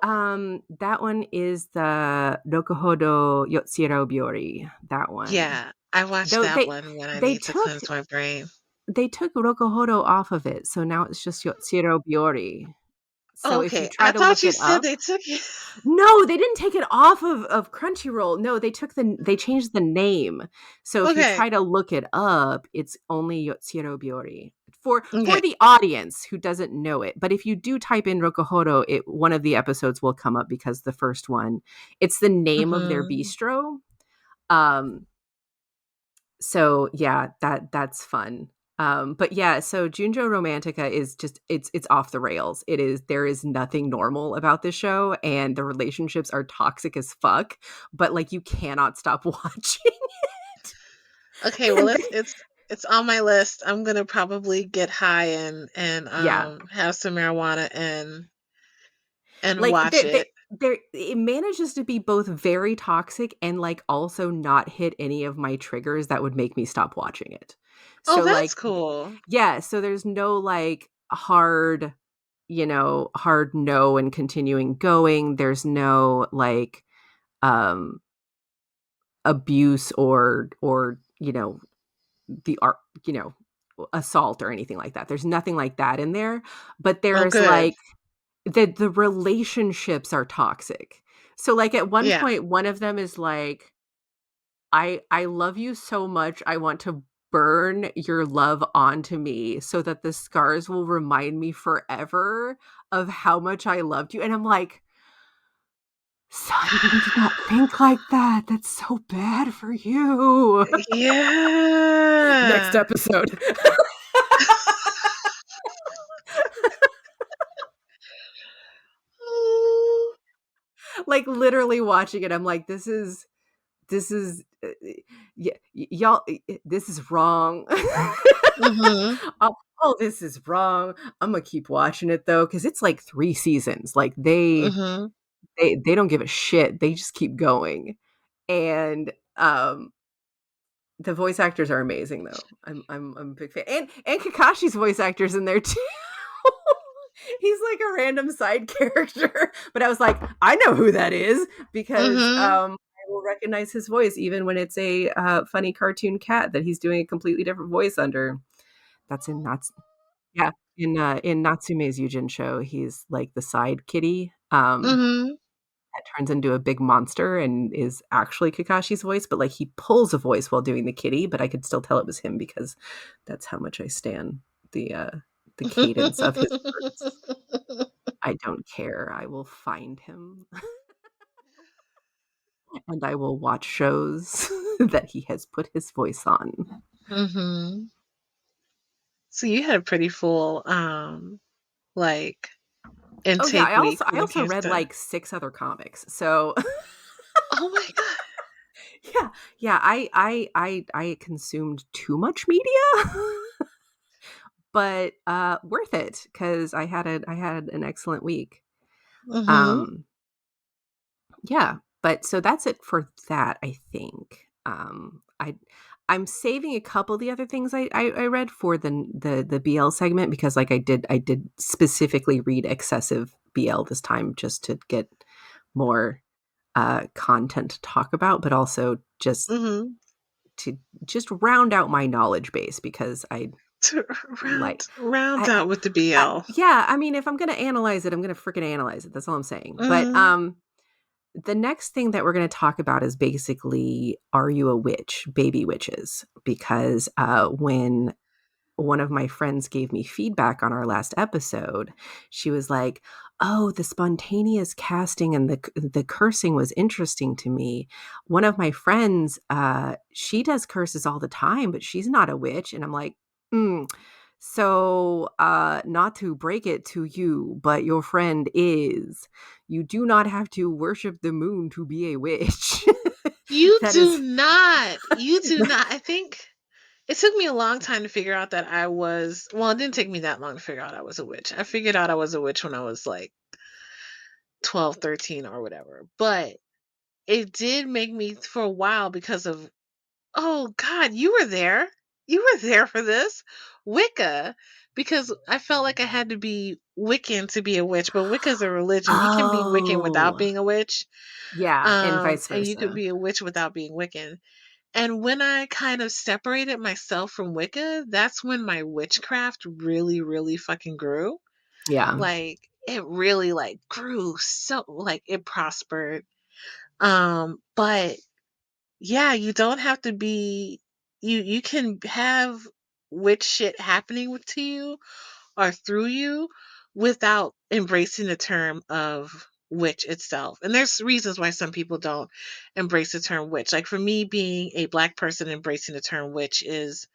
that one is the Rokuhodo Yotsuro Byori. That one. Yeah, I watched Though that one when I they need to took cleanse my brain. they took Rokuhodo off of it, so now it's just Yotsuro Byori. So if you Okay, try I to thought look you it said up, they took it. no, they didn't take it off of Crunchyroll. No, they changed the name. So if you Okay, try to look it up, it's only Yotsuro Byori. For okay. the audience who doesn't know it. But if you do type in Rokuhodo, one of the episodes will come up because the first one, it's the name of their Mhm. bistro. Um so yeah, that's fun. But yeah, so Junjo Romantica is just it's off the rails. There is nothing normal about this show, and the relationships are toxic as fuck, but like you cannot stop watching it. Okay, well, And it's on my list. I'm gonna probably get high and yeah, have some marijuana and like watch it. it manages to be both very toxic and like also not hit any of my triggers that would make me stop watching it. Oh, So that's like cool. yeah, so there's no like hard hard no and continuing going. There's no like um abuse or the art, assault or anything like that. There's nothing like that in there, but Oh, there's good. like the relationships are toxic. So like at one Yeah. point one of them is like, I love you so much. I want to burn your love onto me so that the scars will remind me forever of how much I loved you. And I'm like, son, you need to not think like that. That's so bad for you. Next Yeah. episode. Like literally watching it, I'm like, this is yeah, y'all, this is wrong. Mhm. Oh, this is wrong. I'm gonna keep watching it though, because it's like 3 seasons. Like Mhm. they don't give a shit. They just keep going. And the voice actors are amazing though. I'm a big fan. And Kakashi's voice actor's in there too. He's like a random side character. But I was like, I know who that is because Mhm. I will recognize his voice even when it's a funny cartoon cat that he's doing a completely different voice under. That's in Nats yeah. In Natsume's Yujin show, he's like the side kitty. Mhm. That turns into a big monster and is actually Kakashi's voice, but like he pulls a voice while doing the kitty, but I could still tell it was him because that's how much I stan the cadence of his words. I don't care. I will find him and I will watch shows that he has put his voice on. Mhm. So you had a pretty full like Oh yeah, intake week I when it also came read to. like 6 other comics. So Oh my god. yeah, yeah, I consumed too much media. But worth it because I had an excellent week. Mhm. Um, yeah, but so that's it for that, I think. I'm saving a couple of the other things I read for the BL segment because like I did specifically read excessive BL this time just to get more content to talk about, but also just Mhm. to just round out my knowledge base because I To like round I, out with the BL. yeah, I mean, if I'm gonna analyze it, I'm gonna freaking analyze it. That's all I'm saying. But Mhm. the next thing that we're gonna talk about is basically, are you a witch? Baby witches, because when one of my friends gave me feedback on our last episode, she was like, "Oh, the spontaneous casting and the cursing was interesting to me. One of my friends, she does curses all the time, but she's not a witch." And I'm like, mm. So, not to break it to you, but your friend is. You do not have to worship the moon to be a witch. You That do is not. You do not. I think it took me a long time to figure out that I was, well, it didn't take me that long to figure out I was a witch. I figured out I was a witch when I was like 12, 13, or whatever. But it did make me for a while because of, oh God, you were there. You were there for this. Wicca. Because I felt like I had to be Wiccan to be a witch, but Wicca's a religion. You can be Wiccan without oh, being a witch. yeah, and vice And you could versa. be a witch without being Wiccan. And when I kind of separated myself from Wicca, that's when my witchcraft really, really fucking grew. Yeah. Like it really like grew so like it prospered. But yeah, you don't have to be, you can have witch shit happening to you or through you without embracing the term of witch itself. And there's reasons why some people don't embrace the term witch. Like for me, being a black person, embracing the term witch is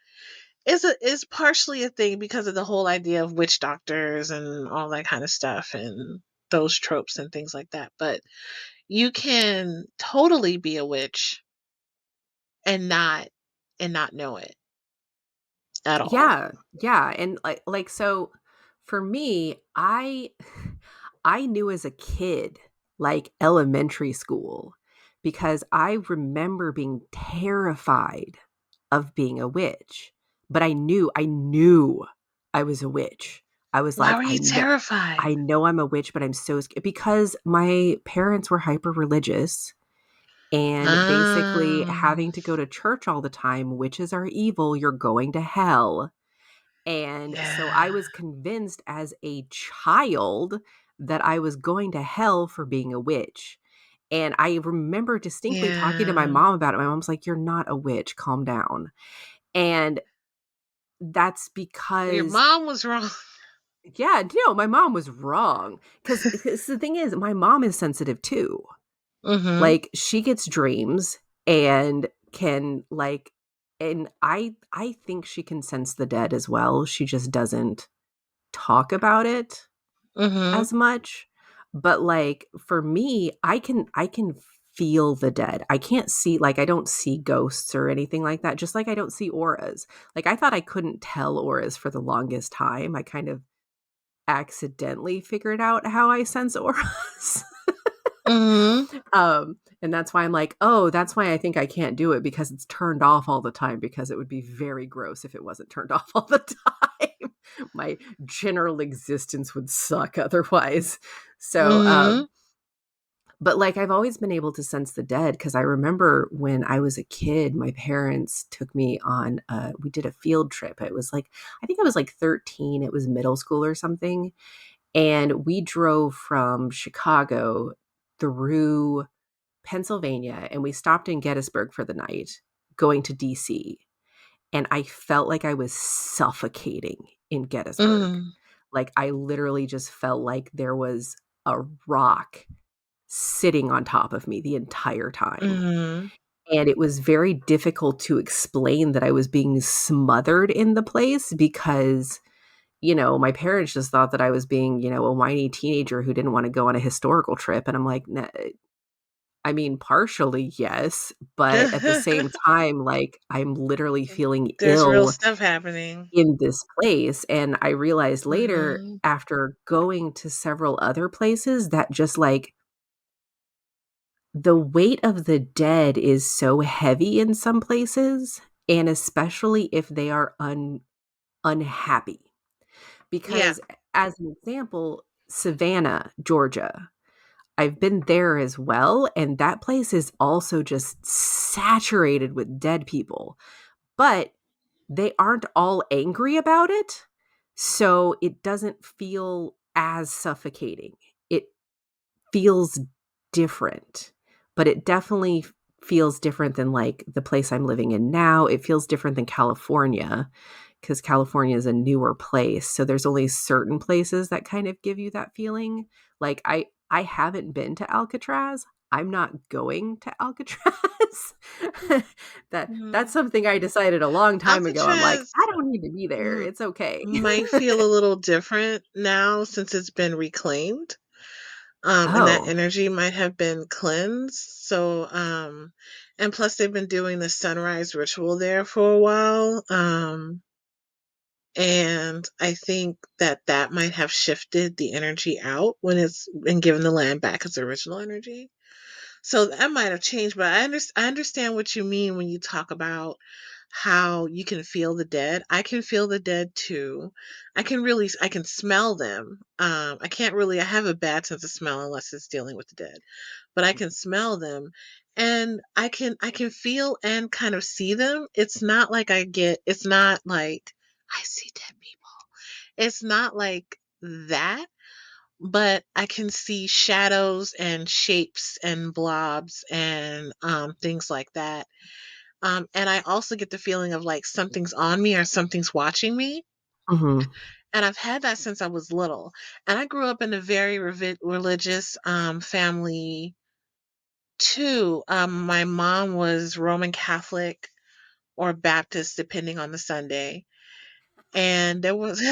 partially a thing because of the whole idea of witch doctors and all that kind of stuff and those tropes and things like that. But you can totally be a witch and not know it at all. Yeah. Yeah, and like so for me, I knew as a kid, like elementary school, because I remember being terrified of being a witch, but I knew I was a witch. I was Why like, were you I terrified? know I'm a witch, but I'm so scared because my parents were hyper religious and basically Um, having to go to church all the time. Witches are evil. You're going to hell. And so I yeah, was convinced as a child that I was going to hell for being a witch. And I remember distinctly talking to my yeah. mom about it. My mom's like, "You're not a witch. Calm down." And that's Your because, mom was wrong. yeah, no, my mom was wrong. Because the thing is, my mom is sensitive too. Mm-hmm. Like, she gets dreams and can, like, and I think she can sense the dead as well. She just doesn't talk about it Mm-hmm. as much. But, like, for me, I can feel the dead. I can't see, like, I don't see ghosts or anything like that, just like I don't see auras. Like, I thought I couldn't tell auras for the longest time. I kind of accidentally figured out how I sense auras. Mm-hmm. And that's why I'm like, "Oh, that's why I think I can't do it because it's turned off all the time because it would be very gross if it wasn't turned off all the time. My general existence would suck otherwise." So, Mm-hmm. but, like, I've always been able to sense the dead because I remember when I was a kid, my parents took me on, we did a field trip. It was like I think I was, like, 13, it was middle school or something, and we drove from Chicago through Pennsylvania, and we stopped in Gettysburg for the night, going to DC, and I felt like I was suffocating in Gettysburg. Mm-hmm. Like, I literally just felt like there was a rock sitting on top of me the entire time, Mm-hmm. and it was very difficult to explain that I was being smothered in the place because, my parents just thought that I was being, a whiny teenager who didn't wanna go on a historical trip, and I'm like, "Nah, I mean, partially, yes, but at the same time, like, I'm literally feeling There's real ill stuff happening. in this place, and I realized later Mm-hmm. after going to several other places that just, like, the weight of the dead is so heavy in some places, and especially if they are unhappy. Yeah. Because as an example, Savannah, Georgia. I've been there as well, and that place is also just saturated with dead people, but they aren't all angry about it, so it doesn't feel as suffocating. It feels different, but it definitely feels different than, like, the place I'm living in now. It feels different than California, because California is a newer place, so there's only certain places that kind of give you that feeling. Like, I haven't been to Alcatraz. I'm not going to Alcatraz. That's Mhm. something I decided a long time ago. I'm like, Alcatraz "I don't need to be there. mm, It's okay." might feel a little different now since it's been reclaimed. And that Oh. energy might have been cleansed. So, and plus they've been doing the sunrise ritual there for a while. And I think that that might have shifted the energy out when it's been given the land back its original energy. So that might have changed, but I understand what you mean when you talk about how you can feel the dead. I can feel the dead too. I can smell them. I can't really I have a bad sense of smell unless it's dealing with the dead, but I can smell them and I can feel and kind of see them. It's not like I see dead people. It's not like that, but I can see shadows and shapes and blobs and things like that. And I also get the feeling of like something's on me or something's watching me. Mhm. And I've had that since I was little. And I grew up in a very religious family too. My mom was Roman Catholic or Baptist, depending on the Sunday. And there was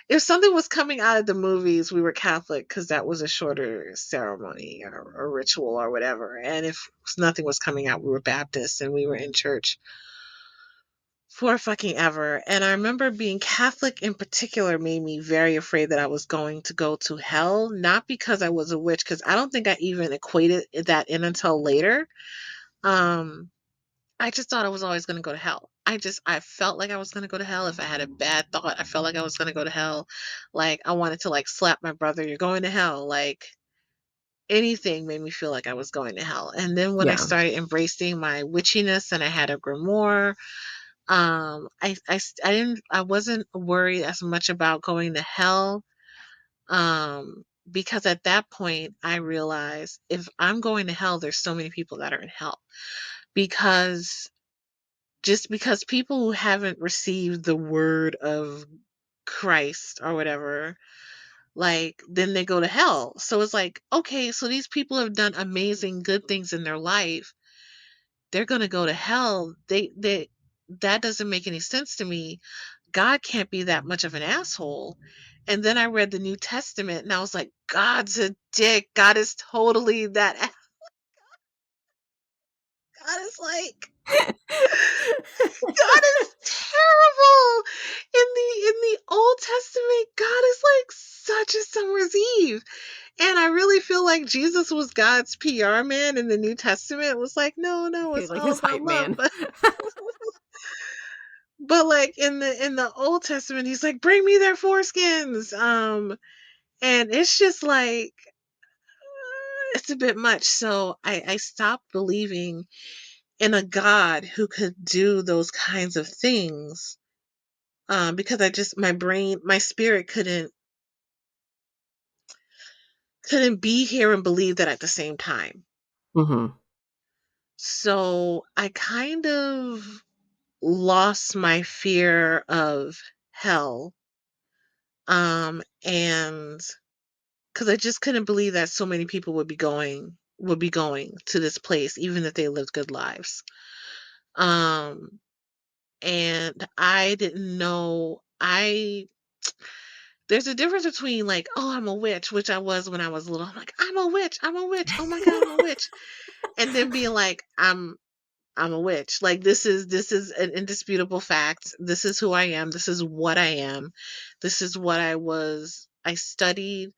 if something was coming out of the movies, we were Catholic because that was a shorter ceremony or ritual or whatever. And if nothing was coming out, we were Baptist and we were in church for fucking ever. And I remember being Catholic in particular made me very afraid that I was going to go to hell, not because I was a witch, because I don't think I even equated that in until later. Um, I just thought I was always going to go to hell. I felt like I was gonna go to hell. If I had a bad thought, I felt like I was gonna go to hell. Like, I wanted to, like, slap my brother, "You're going to hell." Like, anything made me feel like I was going to hell. And then when I Yeah. started embracing my witchiness and I had a grimoire, I wasn't worried as much about going to hell, because at that point, I realized if I'm going to hell, there's so many people that are in hell. Because just because people who haven't received the word of Christ or whatever, like, then they go to hell. So it's like, okay, so these people have done amazing good things in their life. They're going to go to hell. They that doesn't make any sense to me. God can't be that much of an asshole. And then I read the New Testament and I was like, God's a dick. God is totally that. God is like, God is terrible. In the Old Testament, God is like such a summer's eve. And I really feel like Jesus was God's PR man in the New Testament. It was like, no, no, it's Like all his about hype love. man. But like in the Old Testament, he's like, bring me their foreskins. And it's just like, it's a bit much. So I stopped believing in a God who could do those kinds of things. Because I just my spirit couldn't be here and believe that at the same time. Mhm. So I kind of lost my fear of hell. And because I just couldn't believe that so many people would be going to this place, even if they lived good lives. Um, and I didn't know. I There's a difference between, like, oh, I'm a witch, which I was when I was little. I'm like, I'm a witch. I'm a witch. Oh my god, I'm a witch. And then being like, I'm a witch. Like, this is an indisputable fact. This is who I am. This is what I am. This is what I studied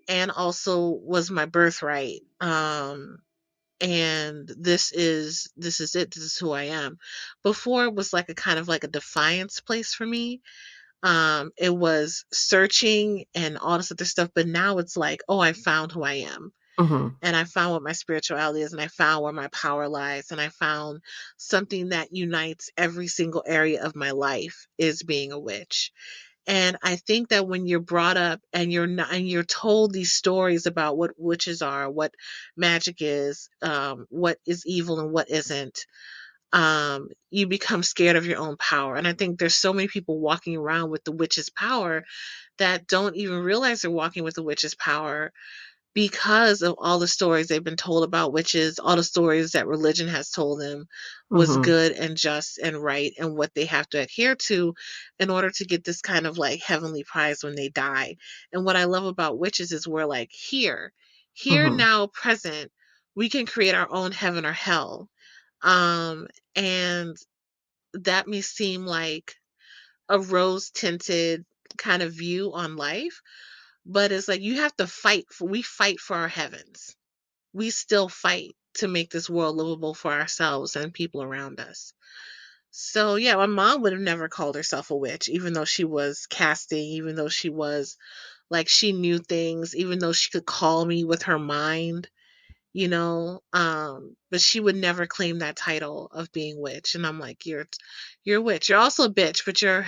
and also was my birthright. And this is it. This is who I am. Before it was like a kind of like a defiance place for me. It was searching and all this other stuff, but now it's like, oh, I found who I am. Mhm. And I found what my spirituality is, and I found where my power lies, and I found something that unites every single area of my life is being a witch. And I think that when you're brought up and you're not, and you're told these stories about what witches are, what magic is, what is evil and what isn't, you become scared of your own power. And I think there's so many people walking around with the witch's power that don't even realize they're walking with the witch's power because of all the stories they've been told about witches, all the stories that religion has told them was Mhm. good and just and right and what they have to adhere to in order to get this kind of like heavenly prize when they die. And what I love about witches is we're like here Mhm. now present, we can create our own heaven or hell. And that may seem like a rose tinted kind of view on life, but it's like you have to we fight for our heavens. We still fight to make this world livable for ourselves and people around us. So yeah, my mom would have never called herself a witch, even though she was casting, even though she was like she knew things, even though she could call me with her mind, but she would never claim that title of being witch. And I'm like, you're a witch. You're also a bitch, but you're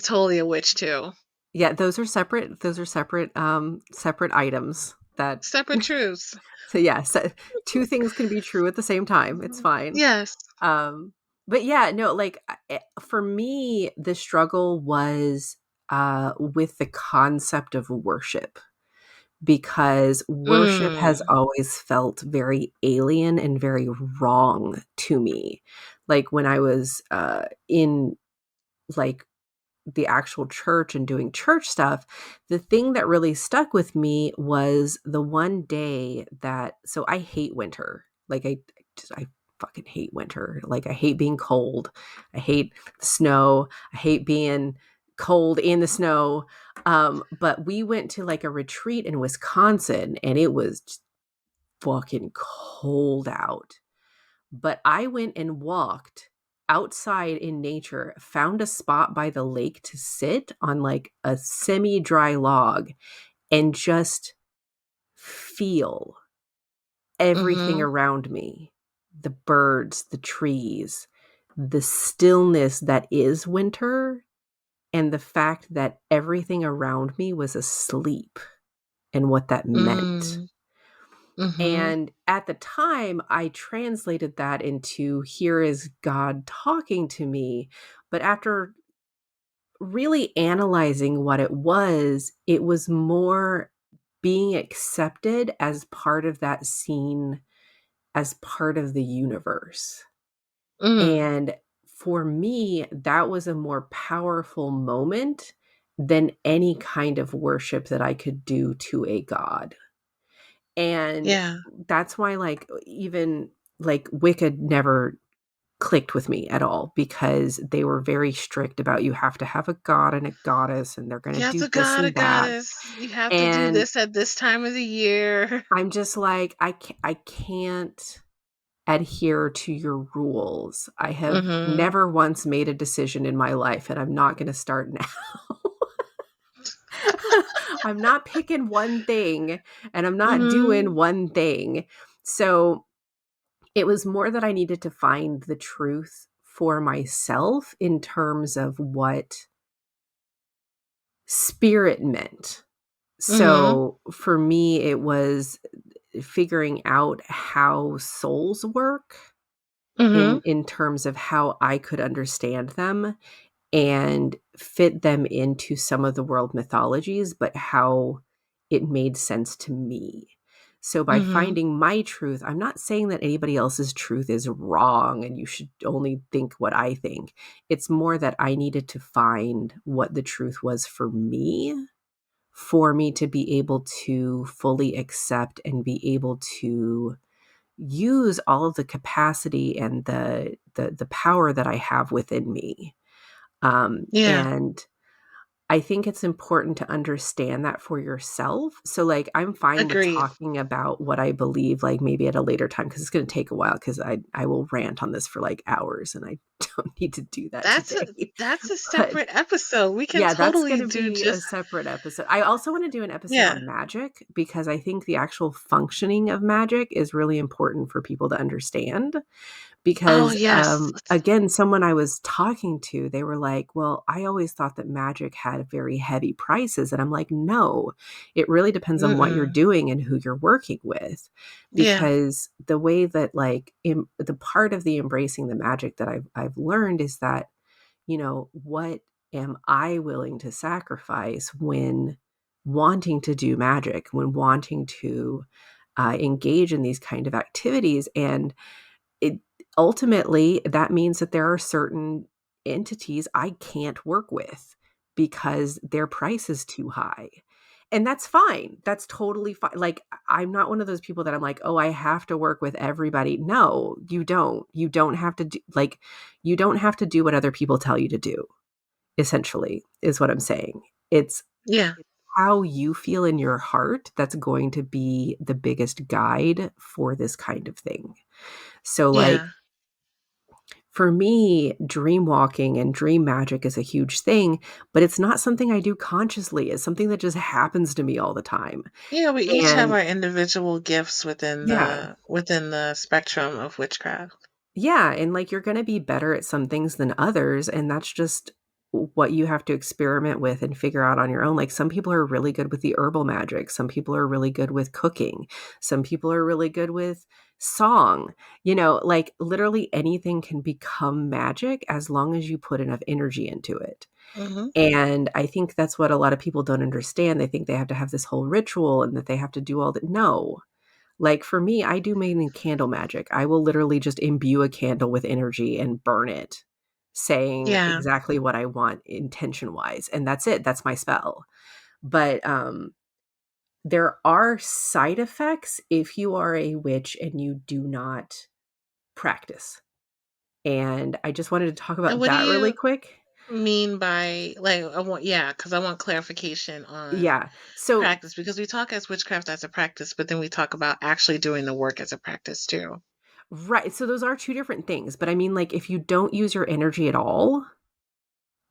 totally a witch too. Yeah, those are separate items that Separate truths. so yeah, so two things can be true at the same time. It's fine. Yes. Um, but yeah, no, like for me, the struggle was with the concept of worship because worship has Mm. always felt very alien and very wrong to me. Like when I was in like the actual church and doing church stuff, the thing that really stuck with me was the one day that so I hate winter. Like I fucking hate winter. Like I hate being cold. I hate the snow. I hate being cold in the snow. But we went to like a retreat in Wisconsin and it was fucking cold out. But I went and walked outside in nature, found a spot by the lake to sit on like a semi-dry log and just feel everything Mhm. around me. The birds, the trees, the stillness that is winter, and the fact that everything around me was asleep and what that meant. Mm. Mhm. And at the time, I translated that into here is God talking to me. But after really analyzing what it was more being accepted as part of that scene, as part of the universe. Mm. And for me, that was a more powerful moment than any kind of worship that I could do to a god. And Yeah. that's why, like, even, like, Wicca never clicked with me at all because they were very strict about you have to have a god and a goddess, and they're gonna You have do to this God a and that. goddess. You have to do And this at this time of the year. I'm just like, I can't adhere to your rules. I have Mhm. never once made a decision in my life, and I'm not gonna start now. I'm not picking one thing, and I'm not doing Mhm. one thing. So, it was more that I needed to find the truth for myself in terms of what spirit meant. Mhm. So, for me, it was figuring out how souls work Mhm. in terms of how I could understand them and fit them into some of the world mythologies, but how it made sense to me. So by Mhm. finding my truth, I'm not saying that anybody else's truth is wrong and you should only think what I think. It's more that I needed to find what the truth was for me to be able to fully accept and be able to use all of the capacity and the power that I have within me. Yeah. And I think it's important to understand that for yourself. So, like, I'm fine with Agreed. talking about what I believe, like, maybe at a later time because it's gonna take a while because I will rant on this for, like, hours, and I don't need to do that That's a today. that's a But separate episode. We can yeah, that's totally gonna do be just a separate episode. I also wanna do an episode yeah. on magic because I think the actual functioning of magic is really important for people to understand Oh, because, yes. again, someone I was talking to, they were like, "Well, I always thought that magic had very heavy prices," and I'm like, "No, it really depends on what you're Mm-mm. doing and who you're working with." Yeah. Because the way that, like, the part of the embracing the magic that I've learned is that, what am I willing to sacrifice when wanting to do magic, when wanting to, engage in these kind of activities, and it ultimately, that means that there are certain entities I can't work with because their price is too high. And that's fine. That's totally fine. Like, I'm not one of those people that I'm like, "Oh, I have to work with everybody." No, you don't. You don't have to do like, you don't have to do what other people tell you to do, essentially, is what I'm saying. It's Yeah. how you feel in your heart that's going to be the biggest guide for this kind of thing. So, like, Yeah. for me, dream walking and dream magic is a huge thing, but it's not something I do consciously. It's something that just happens to me all the time. Yeah, we each have And our individual gifts yeah, within the spectrum of witchcraft. yeah, and like you're going to be better at some things than others, and that's just what you have to experiment with and figure out on your own. Like some people are really good with the herbal magic, some people are really good with cooking, some people are really good with song. Like literally anything can become magic as long as you put enough energy into it. Mhm. And I think that's what a lot of people don't understand. They think they have to have this whole ritual and that they have to do all that. No. Like for me, I do mainly candle magic. I will literally just imbue a candle with energy and burn it, saying Yeah. exactly what I want intention wise. And that's it. That's my spell. But there are side effects if you are a witch and you do not practice. And I just wanted to talk And about what do that really you quick. mean by, like, I want, yeah, because I want clarification on Yeah. So practice, because we talk as witchcraft as a practice, but then we talk about actually doing the work as a practice too. right, so those are 2 different things, but I mean, like, if you don't use your energy at all,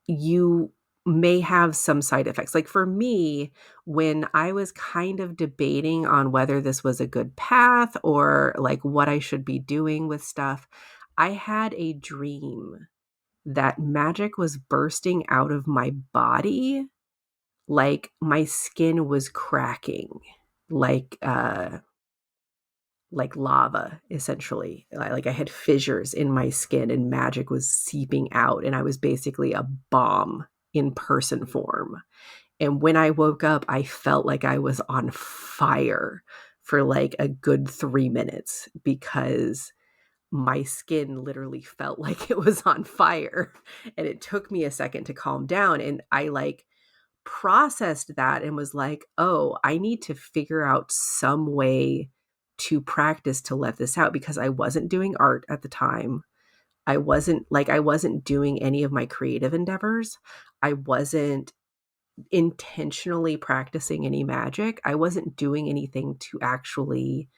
you may have some side effects. Like, for me, when I was kind of debating on whether this was a good path or, like, what I should be doing with stuff, I had a dream that magic was bursting out of my body, like, my skin was cracking, like, uh like lava, essentially. Like I had fissures in my skin and magic was seeping out, and I was basically a bomb in person form. And when I woke up, I felt like I was on fire for like a good 3 minutes because my skin literally felt like it was on fire. And it took me a second to calm down. And I like processed that and was like, "Oh, I need to figure out some way to practice to let this out," because I wasn't doing art at the time. I wasn't doing any of my creative endeavors. I wasn't intentionally practicing any magic. I wasn't doing anything to actually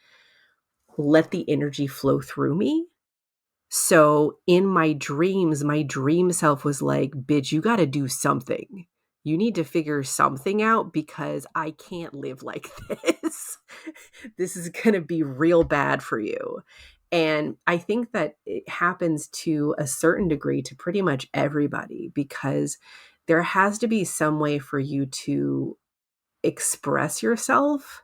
let the energy flow through me. So in my dream self was like, "Bitch, you got to do something. You need to figure something out because I can't live like this. This is going to be real bad for you." And I think that it happens to a certain degree to pretty much everybody because there has to be some way for you to express yourself,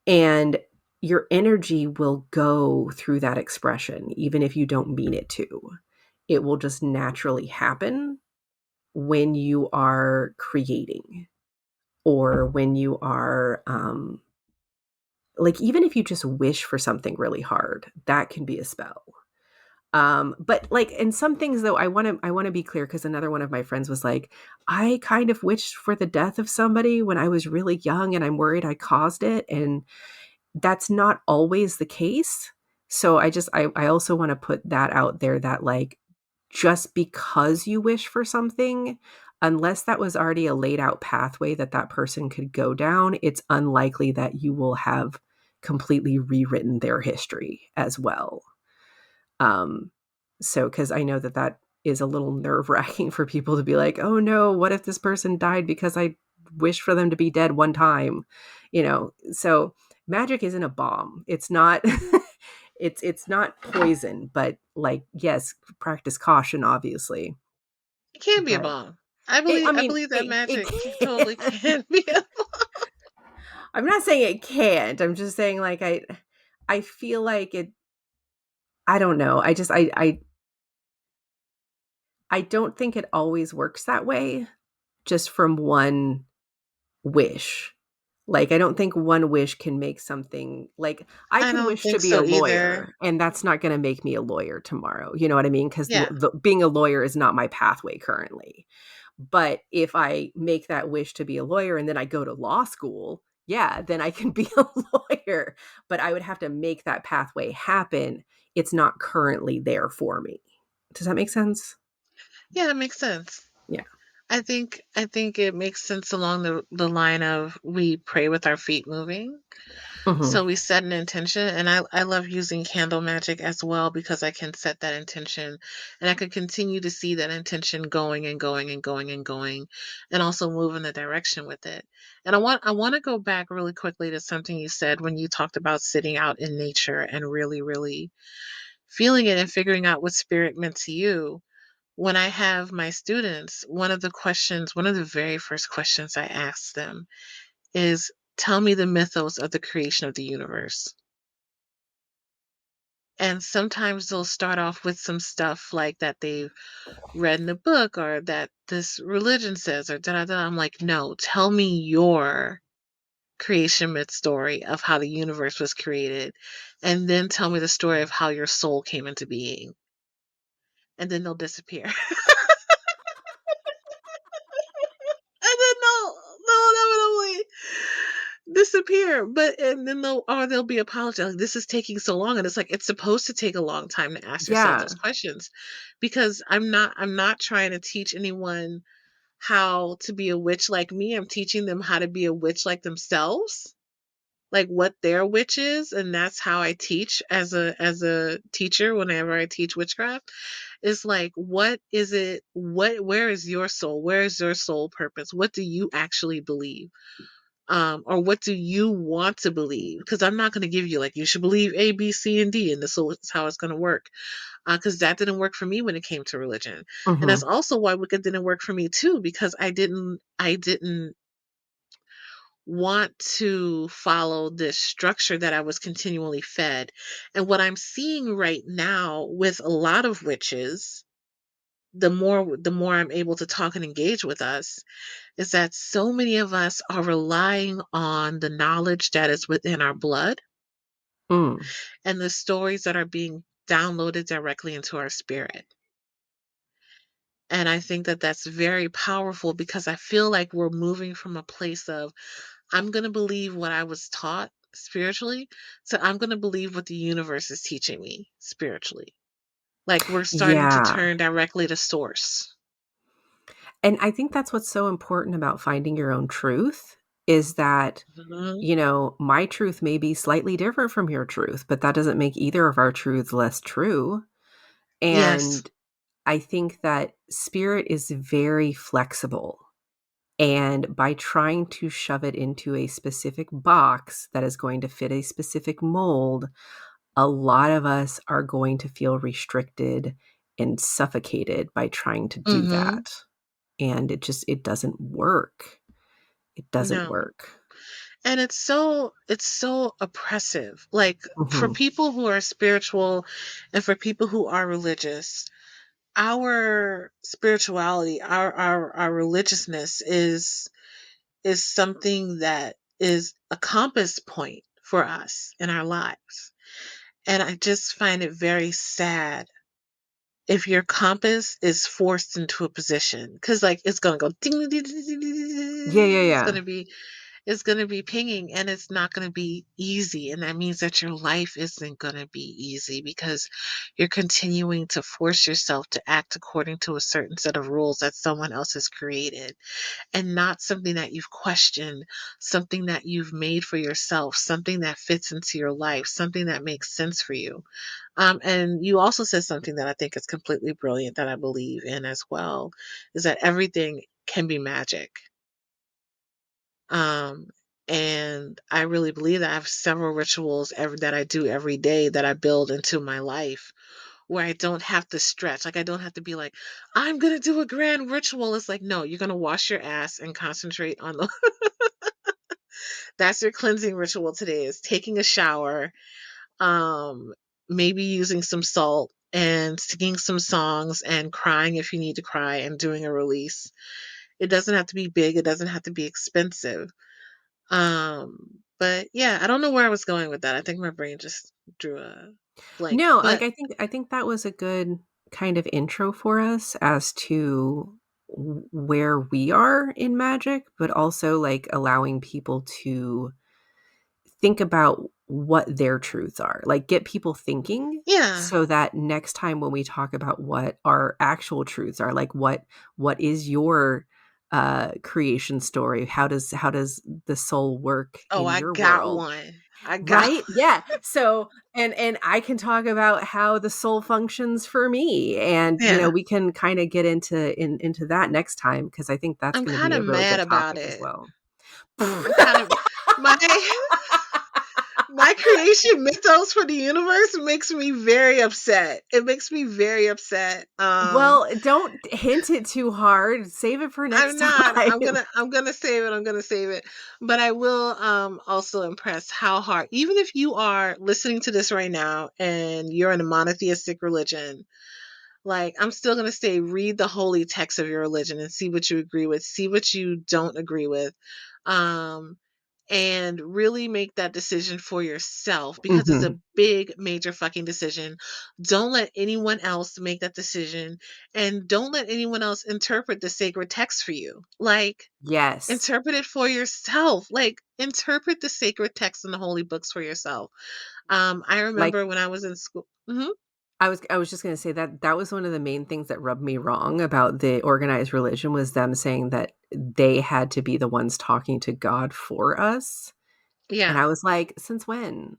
and your energy will go through that expression, even if you don't mean it to. It will just naturally happen when you are creating or when you are, like, even if you just wish for something really hard, that can be a spell. But like in some things though, I want to be clear because another one of my friends was like, I kind of wished for the death of somebody when I was really young and I'm worried I caused it. And that's not always the case. So I also want to put that out there that like just because you wish for something, unless that was already a laid out pathway that that person could go down, it's unlikely that you will have completely rewritten their history as well. Um so cuz I know that that is a little nerve-wracking for people to be like, "Oh no, what if this person died because I wished for them to be dead one time?" You know. So magic isn't a bomb. It's not it's not poison, but like yes, practice caution obviously. It can be a But bomb. I I mean, believe that it magic totally can. can be a I'm not saying it can't. I'm just saying like I feel like it I don't know. I don't think it always works that way just from one wish. Like, I don't think one wish can make something like I I could don't wish to think be a so either. lawyer, and that's not gonna make me a lawyer tomorrow, you know what I mean? 'Cause Yeah. being a lawyer is not my pathway currently. But if I make that wish to be a lawyer and then I go to law school, yeah, then I can be a lawyer, but I would have to make that pathway happen. It's not currently there for me. Does that make sense? Yeah, that makes sense. Yeah. I think it makes sense along the line of we pray with our feet moving. Mhm. So we set an intention, and I love using candle magic as well because I can set that intention, and I can continue to see that intention going and going and going and going, and also move in the direction with it. And I want to go back really quickly to something you said when you talked about sitting out in nature and really, really feeling it and figuring out what spirit meant to you. When I have my students, one of the very first questions I ask them is, tell me the mythos of the creation of the universe. And sometimes they'll start off with some stuff like that they've read in a book or that this religion says or da da da. I'm like, no, tell me your creation myth story of how the universe was created. And then tell me the story of how your soul came into being. And then they'll disappear. And then they'll inevitably disappear. But and then they'll be apologetic. Like, this is taking so long, and it's like it's supposed to take a long time to ask yourself those Yeah. questions, because I'm not trying to teach anyone how to be a witch like me. I'm teaching them how to be a witch like themselves, like what their witch is, and that's how I teach as a teacher. Whenever I teach witchcraft, is like, what is it? What where is your soul? Where is your soul purpose? What do you actually believe? Or what do you want to believe? Because I'm not going to give you like you should believe A, B, C, and D, and this is how it's going to work. Because that didn't work for me when it came to religion, and that's Mhm. also why Wicca didn't work for me too. Because I didn't want to follow this structure that I was continually fed. And what I'm seeing right now with a lot of witches, the more I'm able to talk and engage with us, is that so many of us are relying on the knowledge that is within our blood Mm. and the stories that are being downloaded directly into our spirit. And I think that that's very powerful, because I feel like we're moving from a place of I'm going to believe what I was taught spiritually, so I'm going to believe what the universe is teaching me spiritually. Like we're starting to Yeah. turn directly to source. And I think that's what's so important about finding your own truth is that, Mhm. my truth may be slightly different from your truth, but that doesn't make either of our truths less true. Yes. And I think that spirit is very flexible. And by trying to shove it into a specific box that is going to fit a specific mold, a lot of us are going to feel restricted and suffocated by trying to do Mhm. that. And it doesn't work. It doesn't No. work. And it's so oppressive. Like for Mhm. people who are spiritual and for people who are religious, our spirituality, our religiousness is something that is a compass point for us in our lives. And I just find it very sad if your compass is forced into a position, because like it's gonna go ding, ding, ding, ding, ding, ding, Yeah, yeah, ding. yeah. It's gonna be pinging, and it's not gonna be easy. And that means that your life isn't gonna be easy, because you're continuing to force yourself to act according to a certain set of rules that someone else has created, and not something that you've questioned, something that you've made for yourself, something that fits into your life, something that makes sense for you. And you also said something that I think is completely brilliant, that I believe in as well, is that everything can be magic. Um, and I really believe that I have several rituals that I do every day that I build into my life, where I don't have to stretch. Like I don't have to be like, I'm gonna do a grand ritual. It's like, no, you're gonna wash your ass and concentrate on the that's your cleansing ritual today, is taking a shower, um, maybe using some salt and singing some songs and crying if you need to cry and doing a release. It doesn't have to be big, it doesn't have to be expensive. But yeah, I don't know where I was going with that. I think my brain just drew a blank. No, like, But I think that was a good kind of intro for us as to where we are in magic, but also, like, allowing people to think about what their truths are. Like, get people thinking yeah. so that next time when we talk about what our actual truths are, like, what is your, creation story? How does the soul work Oh, in I your got world? one. I got Right? Yeah. So and I can talk about how the soul functions for me, and, yeah. we can kinda get into that next time because I think that's I'm gonna kind be of a really mad good about topic as it. well. I'm kind of my my creation mythos for the universe makes me very upset. It makes me very upset. Well, don't hint it too hard. Save it for I'm next not. time. I'm gonna save it. I'm gonna save it. But I will also impress how hard, even if you are listening to this right now and you're in a monotheistic religion, like I'm still gonna say read the holy text of your religion and see what you agree with, see what you don't agree with. Um and really make that decision for yourself because it's a Mhm. big, major fucking decision. Don't let anyone else make that decision, and don't let anyone else interpret the sacred text for you. Like, Yes. interpret it for yourself. Like, interpret the sacred text and the holy books for yourself. I Like remember when I was in school. Mhm. I was just gonna say that that was one of the main things that rubbed me wrong about the organized religion was them saying that they had to be the ones talking to God for us, and Yeah. I was like, "Since when?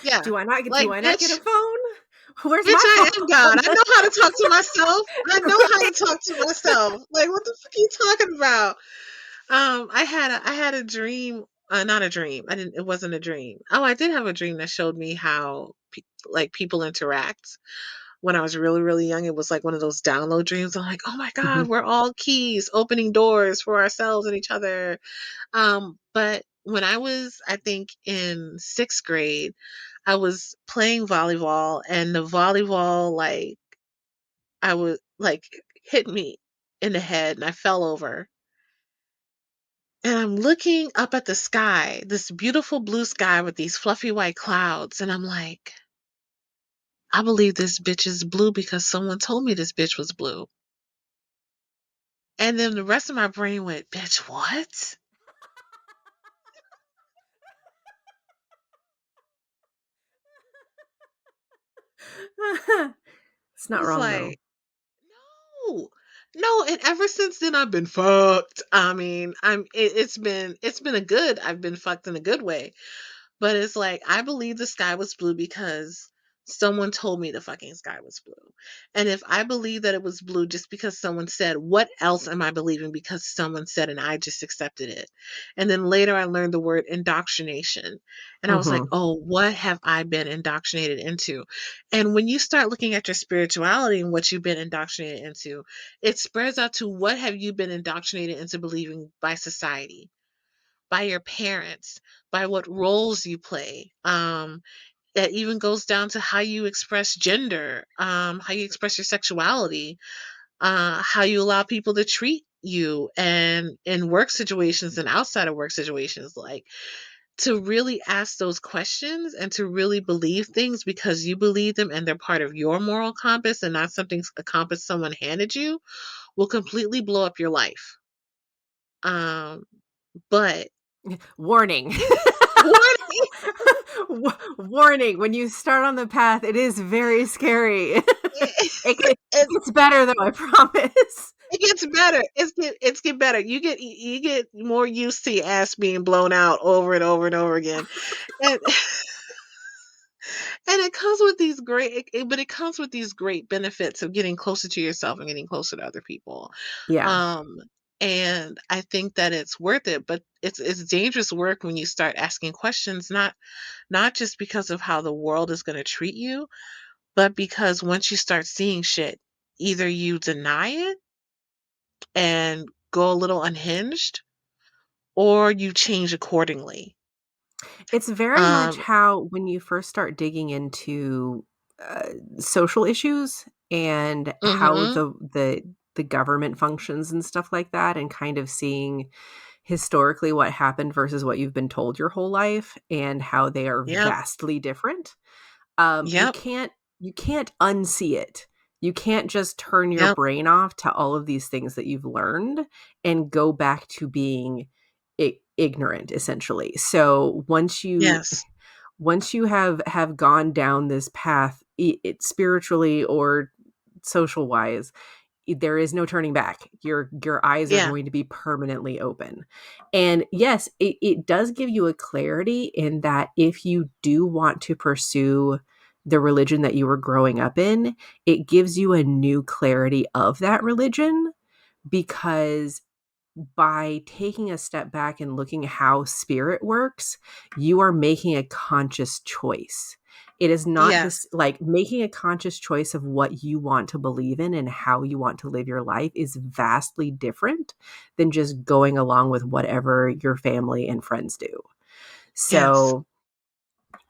Yeah. Like, Do I not get a bitch, phone? Where's bitch, my I am God. I phone?" know how to talk to myself. I know how to talk to myself. Like, what the fuck are you talking about? I had a dream, not a dream. I didn't. It wasn't a dream. Oh, I did have a dream that showed me how like people interact. When I was really, really young, it was like one of those download dreams. I'm like, oh my God, Mhm. we're all keys, opening doors for ourselves and each other. But when I was, I think, in sixth grade, I was playing volleyball, and the volleyball, like, I was like, hit me in the head, and I fell over. And I'm looking up at the sky, this beautiful blue sky with these fluffy white clouds, and I'm like, I believe this bitch is blue because someone told me this bitch was blue. And then the rest of my brain went, bitch, what? It's I not was wrong though. like, no, no. And ever since then, I've been fucked. I mean, it's been a good. I've been fucked in a good way. But it's like, I believe the sky was blue because someone told me the fucking sky was blue. And if I believe that it was blue just because someone said, what else am I believing because someone said and I just accepted it? And then later I learned the word indoctrination. And I was like, Mhm. oh, what have I been indoctrinated into? And when you start looking at your spirituality and what you've been indoctrinated into, it spreads out to what have you been indoctrinated into believing by society, by your parents, by what roles you play. That even goes down to how you express gender, how you express your sexuality, how you allow people to treat you, and in work situations and outside of work situations. Like, to really ask those questions and to really believe things because you believe them and they're part of your moral compass and not something, a compass someone handed you, will completely blow up your life. Um, but Warning. warning, Warning, when you start on the path, it is very scary. It it, gets better though, I promise. it gets better. It's get better. You get more used to your ass being blown out over and over and over again, and and it comes with these but it comes with these great benefits of getting closer to yourself and getting closer to other people. Yeah. Um, and I think that it's worth it, but it's dangerous work when you start asking questions, not just because of how the world is going to treat you, but because once you start seeing shit, either you deny it and go a little unhinged, or you change accordingly. It's very much Um, how when you first start digging into, uh, social issues and how mhm. the government functions and stuff like that, and kind of seeing historically what happened versus what you've been told your whole life and how they are Yep. vastly different. Yep. You can't unsee it. You can't just turn your Yep. brain off to all of these things that you've learned and go back to being ignorant essentially. So Yes. once you have gone down this path, it spiritually or social wise, there is no turning back. Your eyes are Yeah. going to be permanently open. And yes, it does give you a clarity in that if you do want to pursue the religion that you were growing up in, it gives you a new clarity of that religion because by taking a step back and looking how spirit works, you are making a conscious choice. It is not Yes. this like making a conscious choice of what you want to believe in and how you want to live your life is vastly different than just going along with whatever your family and friends do. Yes. So,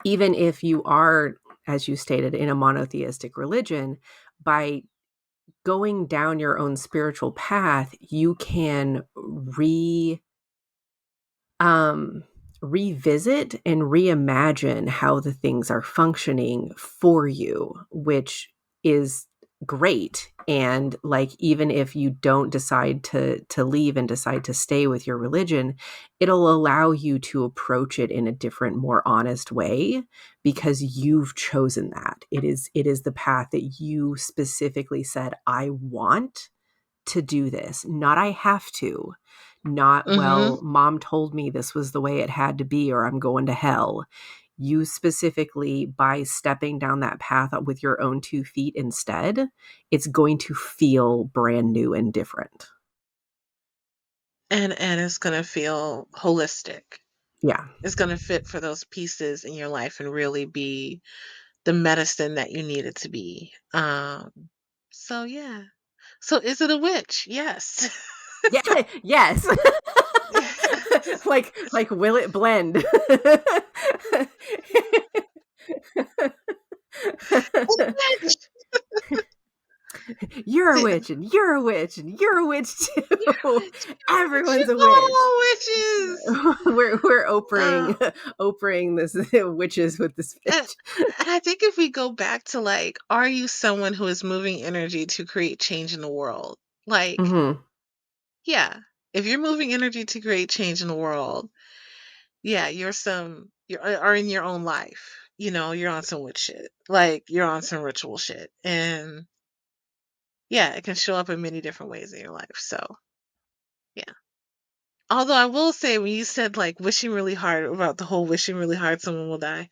even if you are, as you stated, in a monotheistic religion, by going down your own spiritual path, you can um, revisit and reimagine how the things are functioning for you, which is great. And like, even if you don't decide to leave and decide to stay with your religion, it'll allow you to approach it in a different, more honest way, because you've chosen that. It is the path that you specifically said, I want to do this, not I have to, not, Mm-hmm. well, mom told me this was the way it had to be or I'm going to hell. You specifically, by stepping down that path with your own 2 feet instead, it's going to feel brand new and different. And it's gonna feel holistic. Yeah. It's gonna fit for those pieces in your life and really be the medicine that you need it to be. So yeah. So is it a witch? Yes. Yeah. Yes. Like will it blend? Witch! You're a witch, and you're a witch, and you're a witch You're a too. witch, you're a witch, Everyone's a you're witch. all witches. We're Oprahing Uh, Oprahing this witches with this and, bitch. and I think if we go back to like, are you someone who is moving energy to create change in the world? Like, Hmm. yeah, if you're moving energy to create change in the world, yeah, are in your own life. You know, you're on some witch shit. Like you're on some ritual shit. And yeah, it can show up in many different ways in your life. So yeah. Although I will say when you said like wishing really hard about the whole wishing really hard someone will die,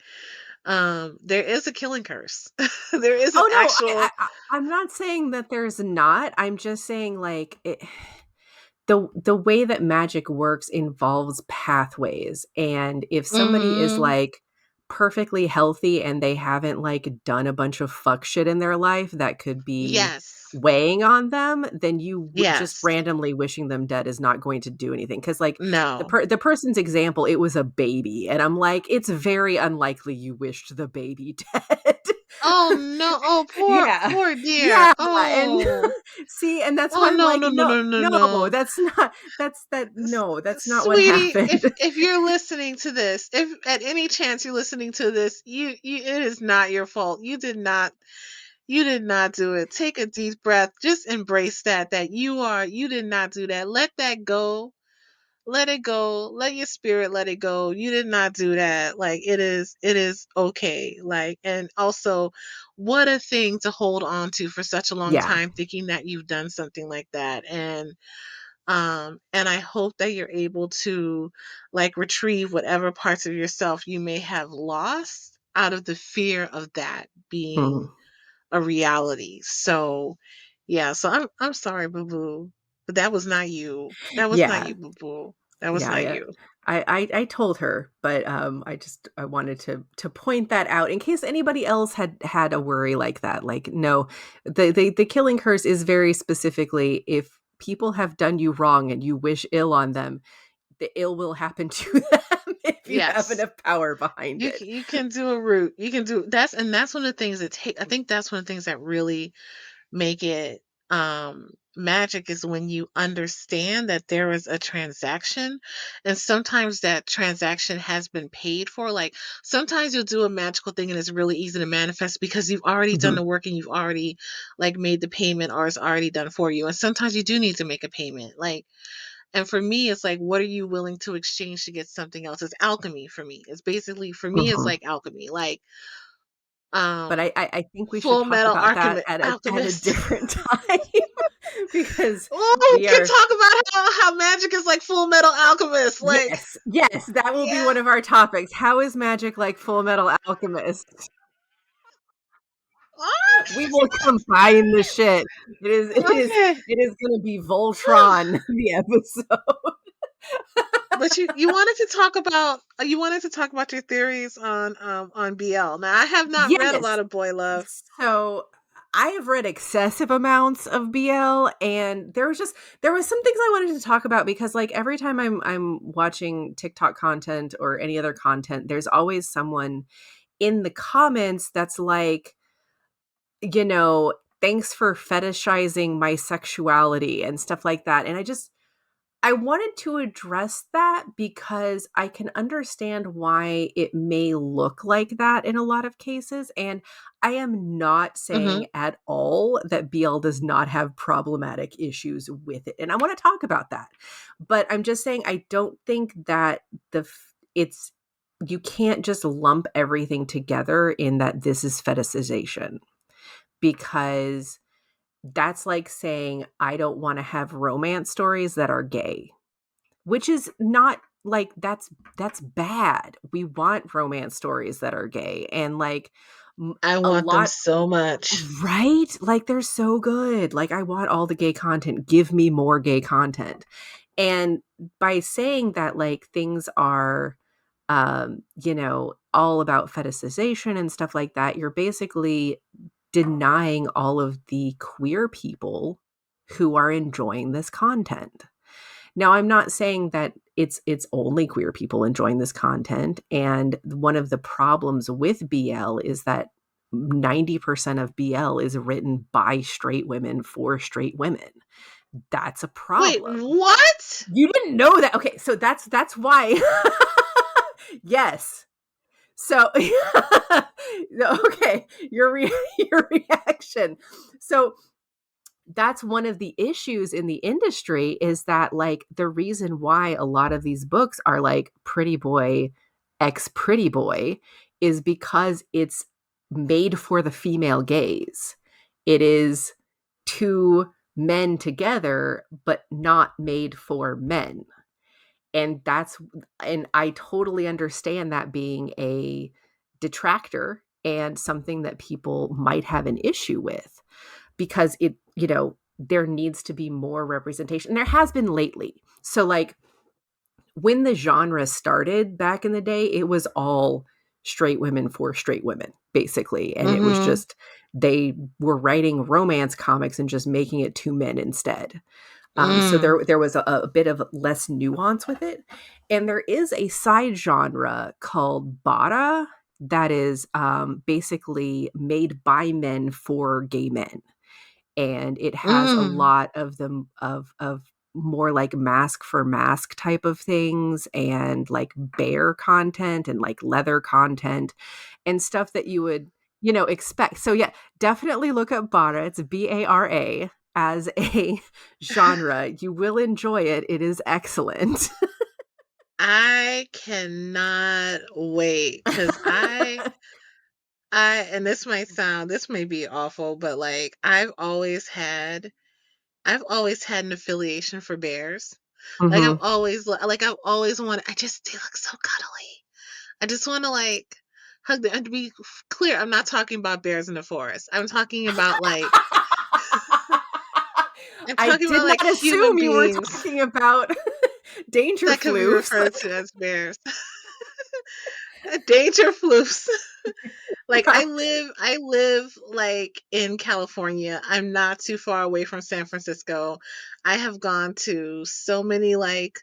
there is a killing curse. There is an Oh no, actual I'm not saying that there's not. I'm just saying like the way that magic works involves pathways, and if somebody is mm, like perfectly healthy and they haven't like done a bunch of fuck shit in their life that could be yes. weighing on them, then just Yes. randomly wishing them dead is not going to do anything, cuz like No. the person's example, it was a baby, and I'm like, it's very unlikely you wished the baby dead. Oh no. Oh Yeah. poor dear. Yeah, and Oh. see, and that's Oh why I'm no, like, no, no, "No, no, no, no, no. that's not that's not what Sweetie, happened." if you're listening to this, if at any chance you're listening to this, you it is not your fault. You did not do it. Take a deep breath. Just embrace that you did not do that. Let that go. Let it go. Let your spirit let it go. You did not do that. Like it is okay. Like and also what a thing to hold on to for such a long Yeah. time thinking that you've done something like that. And I hope that you're able to like retrieve whatever parts of yourself you may have lost out of the fear of that being Mhm. a reality. So yeah, so I'm sorry, boo boo. But that was not you. That was not Yeah. you, boo boo. That was Yeah, not yeah. you. I told her, but, I wanted to point that out in case anybody else had a worry like that, like, no, the killing curse is very specifically, if people have done you wrong and you wish ill on them, the ill will happen to them if you have Yes. enough power behind it. You can do a route. You can do that's one of the things that take I think that's one of the things that really make it magic is when you understand that there is a transaction and sometimes that transaction has been paid for. Like sometimes you'll do a magical thing and it's really easy to manifest because you've already done Mhm. the work and you've already like made the payment or it's already done for you, and sometimes you do need to make a payment. Like, and for me it's like what are you willing to exchange to get something else? It's alchemy for me. It's basically for me it's Mhm. like alchemy. Like But um I think we should Full talk Metal about that at a Alchemist. different time because Oh, we we can are talk about how magic is like Full Metal Alchemist. Like, yes, yes, that will be yeah. one of our topics. How is magic like Full Metal Alchemist? Oh, We will combine the shit. okay. It is gonna be Voltron, the episode. But you wanted to talk about your theories on BL. Now I have not read a Yes. lot of boy love. So I have read excessive amounts of BL, and there was some things I wanted to talk about because like every time I'm watching TikTok content or any other content, there's always someone in the comments that's like, you know, thanks for fetishizing my sexuality and stuff like that. And I just I wanted to address that because I can understand why it may look like that in a lot of cases, and I am not Mhm. saying at all that BL does not have problematic issues with it, and I wanna talk about that. But I'm just saying I don't think that it's you can't just lump everything together in that this is fetishization, because that's like saying, "I don't wanna have romance stories that are gay." Which is not like that's bad. We want romance stories that are gay, and, like, I a want them lot. so much. Right? Like, they're so good. Like, I want all the gay content. Give me more gay content. And by saying that, like, things are, all about fetishization and stuff like that, you're basically denying all of the queer people who are enjoying this content. Now, I'm not saying that it's only queer people enjoying this content, and one of the problems with BL is that 90% of BL is written by straight women for straight women. That's a Wait, problem. what? You didn't know that? Okay, so that's why. Yes. So, okay, your reaction. So that's one of the issues in the industry, is that, like, the reason why a lot of these books are like pretty boy ex pretty boy is because it's made for the female gaze. It is two men together, but not made for men. And I totally understand that being a detractor and something that people might have an issue with, because there needs to be more representation. And there has been lately. So, like, when the genre started back in the day, it was all straight women for straight women, basically. And it was Mhm. just, they were writing romance comics and just making it two men instead. So Mm. there was a bit of less nuance with it. And there is a side genre called Bara that is basically made by men for gay men, and it has a Mm. lot of them of more like mask for mask type of things, and like bear content and like leather content and stuff that you would expect. So yeah, definitely look up Bara. It's Bara as a genre. You will enjoy it. It is excellent. I cannot wait because and this may be awful, but like I've always had an affiliation for bears. Mhm. I've always wanted. They look so cuddly. I just want to like hug them. And to be clear, I'm not talking about bears in the forest. I'm I talking did about like not human assume you were beings talking about danger that could be floofs. referred to as bears. Danger floofs. Like I live like in California. I'm not too far away from San Francisco. I have gone to so many like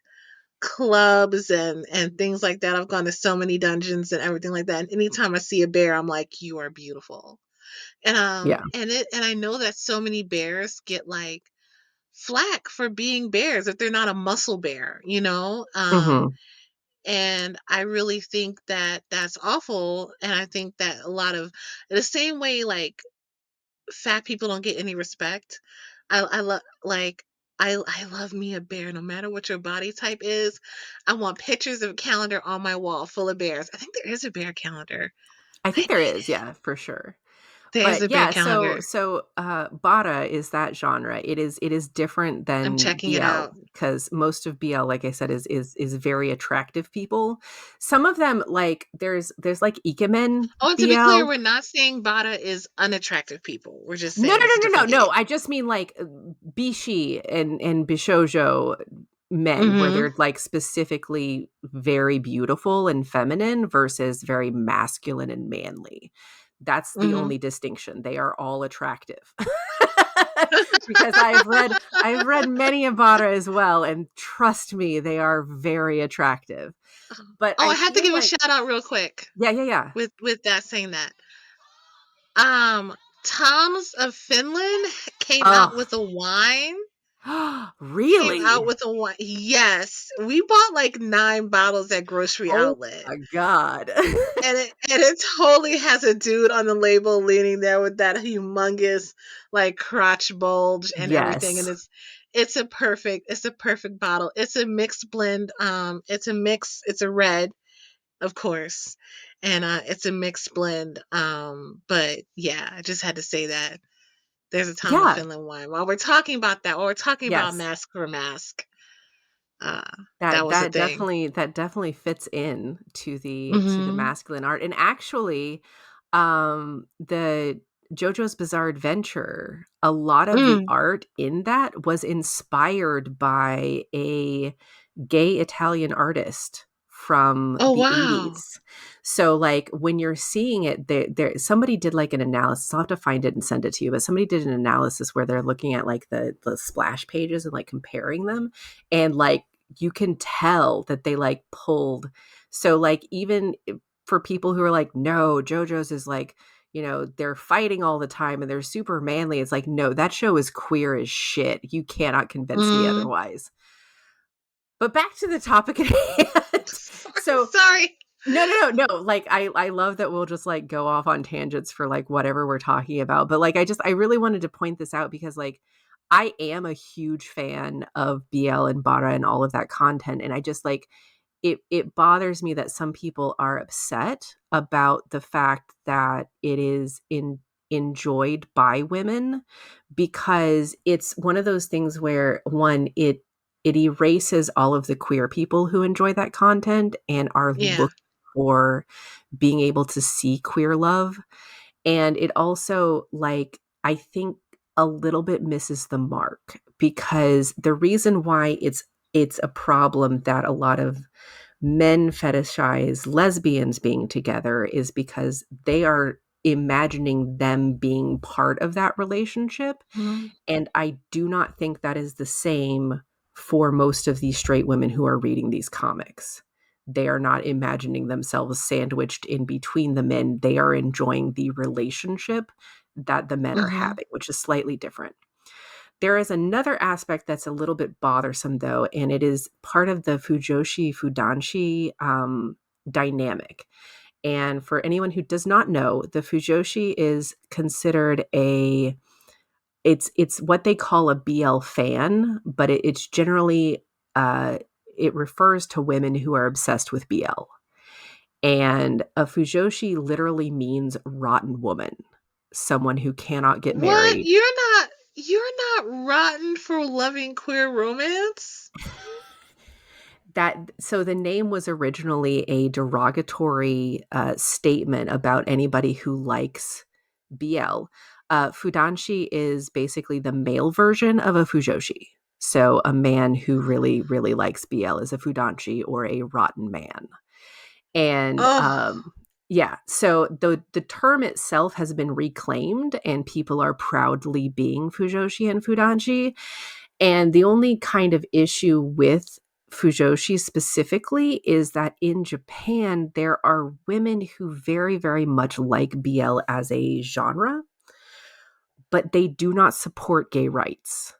clubs and things like that. I've gone to so many dungeons and everything like that. And anytime I see a bear, I'm like, you are beautiful. Yeah. And I know that so many bears get like flack for being bears if they're not a muscle bear, you know? Mhm. And I really think that that's awful. And I think that a lot of the same way like fat people don't get any respect. I love like I love me a bear no matter what your body type is. I want pictures of a calendar on my wall full of bears. I think there is a bear calendar. I think I there is, yeah, for sure. There is But a bear yeah, so calendar. so Bara is that genre. It is different I'm than checking it BL, out. because most of BL, like I said, is very attractive people. Some of them, like, there's like Ikemen Oh, and to be clear, BL. we're not saying Bada is unattractive people. We're just No, saying no, it's a no, no, no, different no. gate. I just mean like bishi and bishojo men, where Mhm. they're like specifically very beautiful and feminine versus very masculine and manly. That's the Mhm. only distinction. They are all attractive. Because I've read many Avada as well, and trust me, they are very attractive. But Oh, I I have to feel give a like, shout out real quick yeah, yeah, yeah. with that saying that. Um, Tom's of Finland came out Oh, with a wine. Came out Really? with a wine. Yes, we bought like 9 bottles at Grocery Oh Outlet. my god. And it totally has a dude on the label leaning there with that humongous like crotch bulge and everything, and Yes. it's a perfect bottle. It's a mixed blend. It's a red, of course, and it's a mixed blend. But yeah, I just had to say that there's a Tom of Yeah. Finland wine. While we're talking about Yes. mask for mask, uh, that That was a that thing. definitely that definitely fits in to the Hmm. masculine art. And actually, the JoJo's Bizarre Adventure, a lot of the Mm. art in that was inspired by a gay Italian artist from Oh the wow. 80s. So like when you're seeing it, there somebody did like an analysis. I'll have to find it and send it to you, but somebody did an analysis where they're looking at like the splash pages and like comparing them. And like you can tell that they like pulled. So like even for people who are like, no, JoJo's is like, they're fighting all the time and they're super manly. It's like, no, that show is queer as shit. You cannot convince me Mm. otherwise. But back to the topic at hand. So Sorry. no, no, no, no. Like I love that we'll just like go off on tangents for like whatever we're talking about. But like I really wanted to point this out because like I am a huge fan of BL and Bara and all of that content. And I just like it bothers me that some people are upset about the fact that it is enjoyed by women, because it's one of those things where one, it erases all of the queer people who enjoy that content and are Yeah. looking for being able to see queer love. And it also, like, I think a little bit misses the mark, because the reason why it's a problem that a lot of men fetishize lesbians being together is because they are imagining them being part of that relationship. Mhm. And I do not think that is the same for most of these straight women who are reading these comics. They are not imagining themselves sandwiched in between the men. They are enjoying the relationship that the men are Mhm. having, which is slightly different. There is another aspect that's a little bit bothersome, though, and it is part of the Fujoshi Fudanshi dynamic. And for anyone who does not know, the Fujoshi is considered it's what they call a BL fan, but it's generally uh, it refers to women who are obsessed with BL. And a Fujoshi literally means rotten woman, someone who cannot get What? married. You're not rotten for loving queer romance? That so the name was originally a derogatory statement about anybody who likes BL. Fudanshi is basically the male version of a Fujoshi. So a man who really, really likes BL is a Fudanshi, or a rotten man. And Oh, yeah, so the term itself has been reclaimed, and people are proudly being Fujoshi and Fudanshi. And the only kind of issue with Fujoshi specifically is that in Japan, there are women who very, very much like BL as a genre, but they do not support gay rights.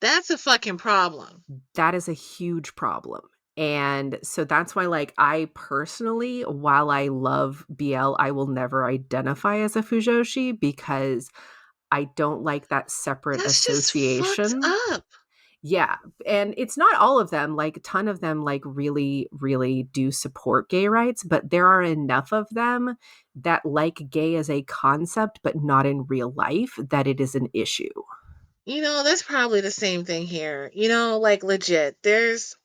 that's a fucking problem. That is a huge problem. And so that's why, like, I personally, while I love BL, I will never identify as a Fujoshi, because I don't like that separate That's just fucked association. up. Yeah, and it's not all of them, like, a ton of them, like, really, really do support gay rights, but there are enough of them that like gay as a concept, but not in real life, that it is an issue. That's probably the same thing here. Like legit. There's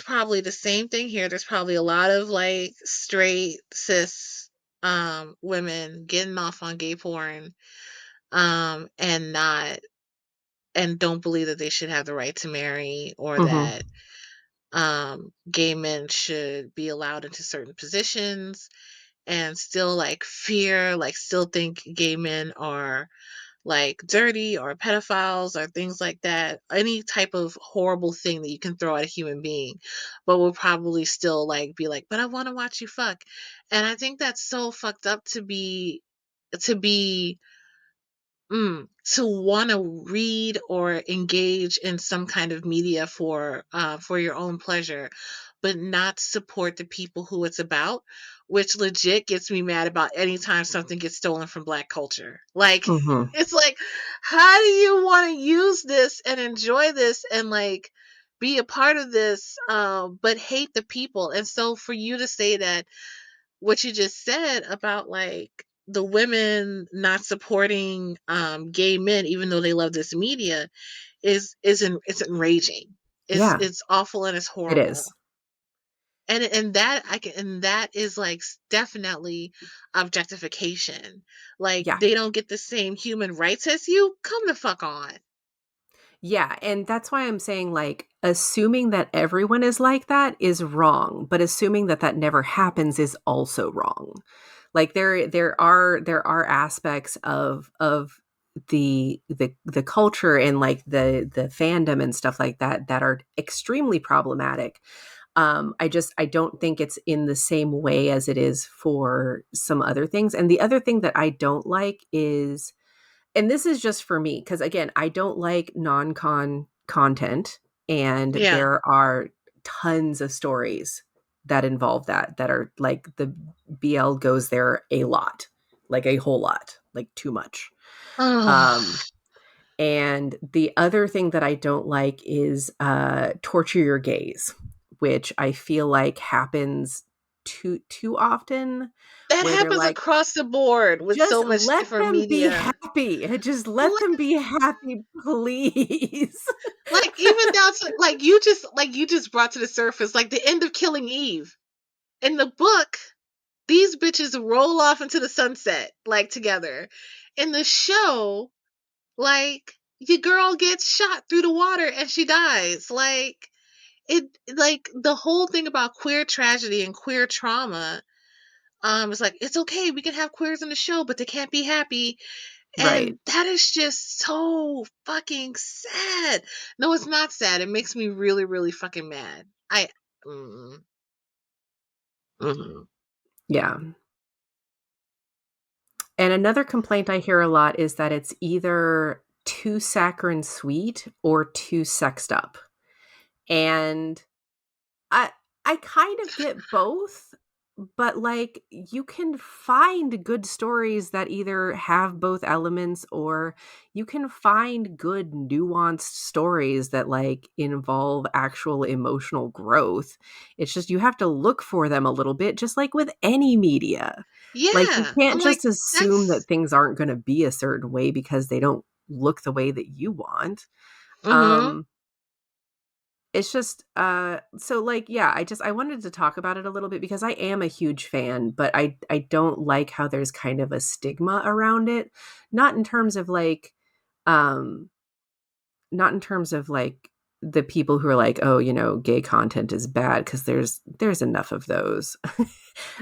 probably the same thing here. There's probably a lot of like straight cis women getting off on gay porn and not and don't believe that they should have the right to marry, or Mhm. that gay men should be allowed into certain positions, and still still think gay men are like dirty or pedophiles or things like that. Any type of horrible thing that you can throw at a human being, but will probably still like be like, but I want to watch you fuck. And I think that's so fucked up to be to want to read or engage in some kind of media for your own pleasure, but not support the people who it's about, which legit gets me mad about anytime something gets stolen from Black culture. Like, Mhm. it's like, how do you want to use this and enjoy this and like be a part of this, but hate the people? And so for you to say that what you just said about like the women not supporting gay men even though they love this media it's enraging. Yeah, It's awful and it's it horrible. is. And that I can and that is like definitely objectification. Like Yeah. they don't get the same human rights as you. Come the fuck on. Yeah, and that's why I'm saying, like, assuming that everyone is like that is wrong, but assuming that that never happens is also wrong. Like, there are aspects of the culture and, like, the fandom and stuff like that that are extremely problematic. I don't think it's in the same way as it is for some other things, and the other thing that I don't like is, and this is just for me because again I don't like non-con content, and Yeah. there are tons of stories that involve that are like the BL goes there a lot, like a whole lot, like too much. Oh, um and the other thing that I don't like is torture your gaze, which I feel like happens too often, that where they're happens like, across the board with so just much let different them be media. happy. Just let them be happy, please. Like even down to like you just brought to the surface like the end of Killing Eve. In the book, these bitches roll off into the sunset like together. In the show, like your girl gets shot through the water and she dies. Like the whole thing about queer tragedy and queer trauma is like it's okay, we can have queers in the show, but they can't be happy. Right. And that is just so fucking sad. No, it's not sad. It makes me really, really fucking mad. Mm, mm. Yeah. And another complaint I hear a lot is that it's either too saccharine sweet or too sexed up. And I I kind of get both, but, like, you can find good stories that either have both elements, or you can find good nuanced stories that, like, involve actual emotional growth. It's just you have to look for them a little bit, just like with any media. Like, you Yeah. I'm can't like, just assume that that's things aren't gonna be a certain way because they don't look the way that you want. mm-hmm. Um it's just, so, like, yeah, I wanted to talk about it a little bit because I am a huge fan, but I don't like how there's kind of a stigma around it. Not in terms of, like, um not in terms of, like, the people who are like, "Oh, gay content is bad," because there's enough of those.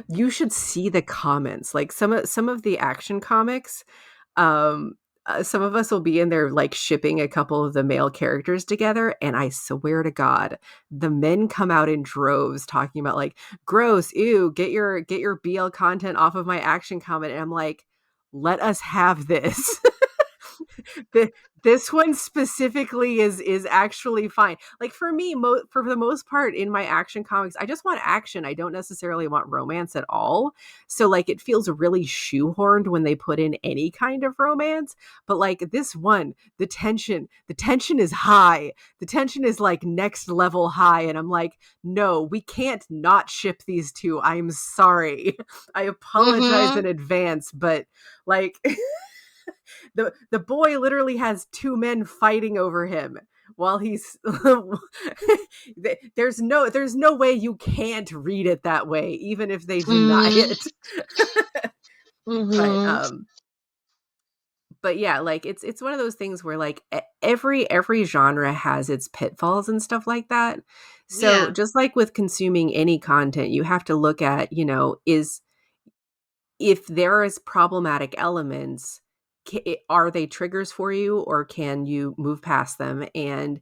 You should see the comments, like, some of the action comics, um, some of us will be in there, like, shipping a couple of the male characters together, and I swear to God, the men come out in droves talking about, like, "Gross, ew, get your BL content off of my action comic," and I'm like, "Let us have this." The this one specifically is actually fine. Like, for me, for the most part in my action comics, I just want action. I don't necessarily want romance at all. So, like, it feels really shoehorned when they put in any kind of romance. But, like, this one, the tension is high. The tension is, like, next level high, and I'm like, no, we can't not ship these two. I'm sorry. I apologize Mm-hmm. in advance, but, like, the boy literally has two men fighting over him while he's there's no way you can't read it that way, even if they deny Mm-hmm. it. but Mm-hmm. um but yeah, like, it's one of those things where, like, every genre has its pitfalls and stuff like that. So Yeah. just like with consuming any content, you have to look at, is if there is problematic elements, are they triggers for you, or can you move past them? And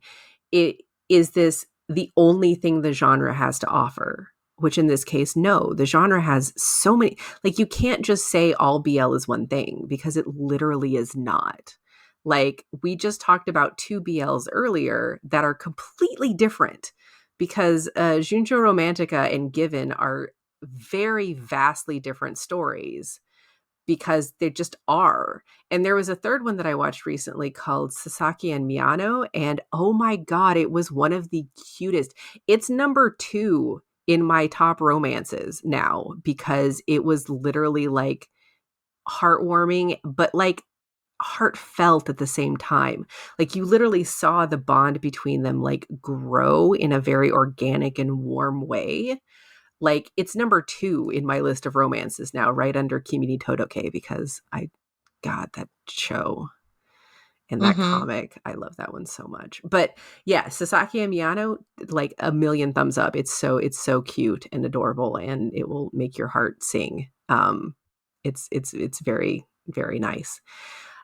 it is this the only thing the genre has to offer? which in this case, no, the genre has so many, like, you can't just say all BL is one thing because it literally is not. Like, we just talked about two BLs earlier that are completely different because Junjo Romantica and Given are very vastly different stories because they just are. And there was a third one that I watched recently called Sasaki and Miyano, and oh my god, it was one of the cutest. It's number 2 in my top romances now because it was literally like heartwarming, but like heartfelt at the same time. Like you literally saw the bond between them like grow in a very organic and warm way. Like, it's number 2 in my list of romances now, right under Kimi ni Todoke, because God, that show and that Mm-hmm. comic, I love that one so much. But yeah, Sasaki and Miyano, like a million thumbs up. It's so cute and adorable, and it will make your heart sing. It's very, very nice.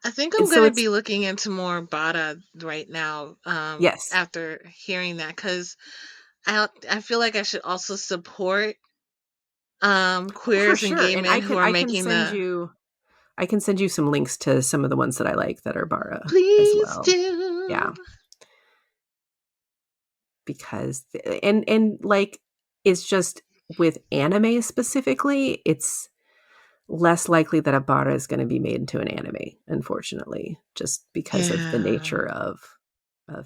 I think And I'm so gonna it's be looking into more Bara right now, yes, after hearing that, because I feel like I should also support for queers and sure. gay And men who are I can making send the you I can send you some links to some of the ones that I like that are Bara as please well. do. Yeah. Because and like it's just with anime specifically, it's less likely that a bara is going to be made into an anime, unfortunately, just because of the Yeah, nature of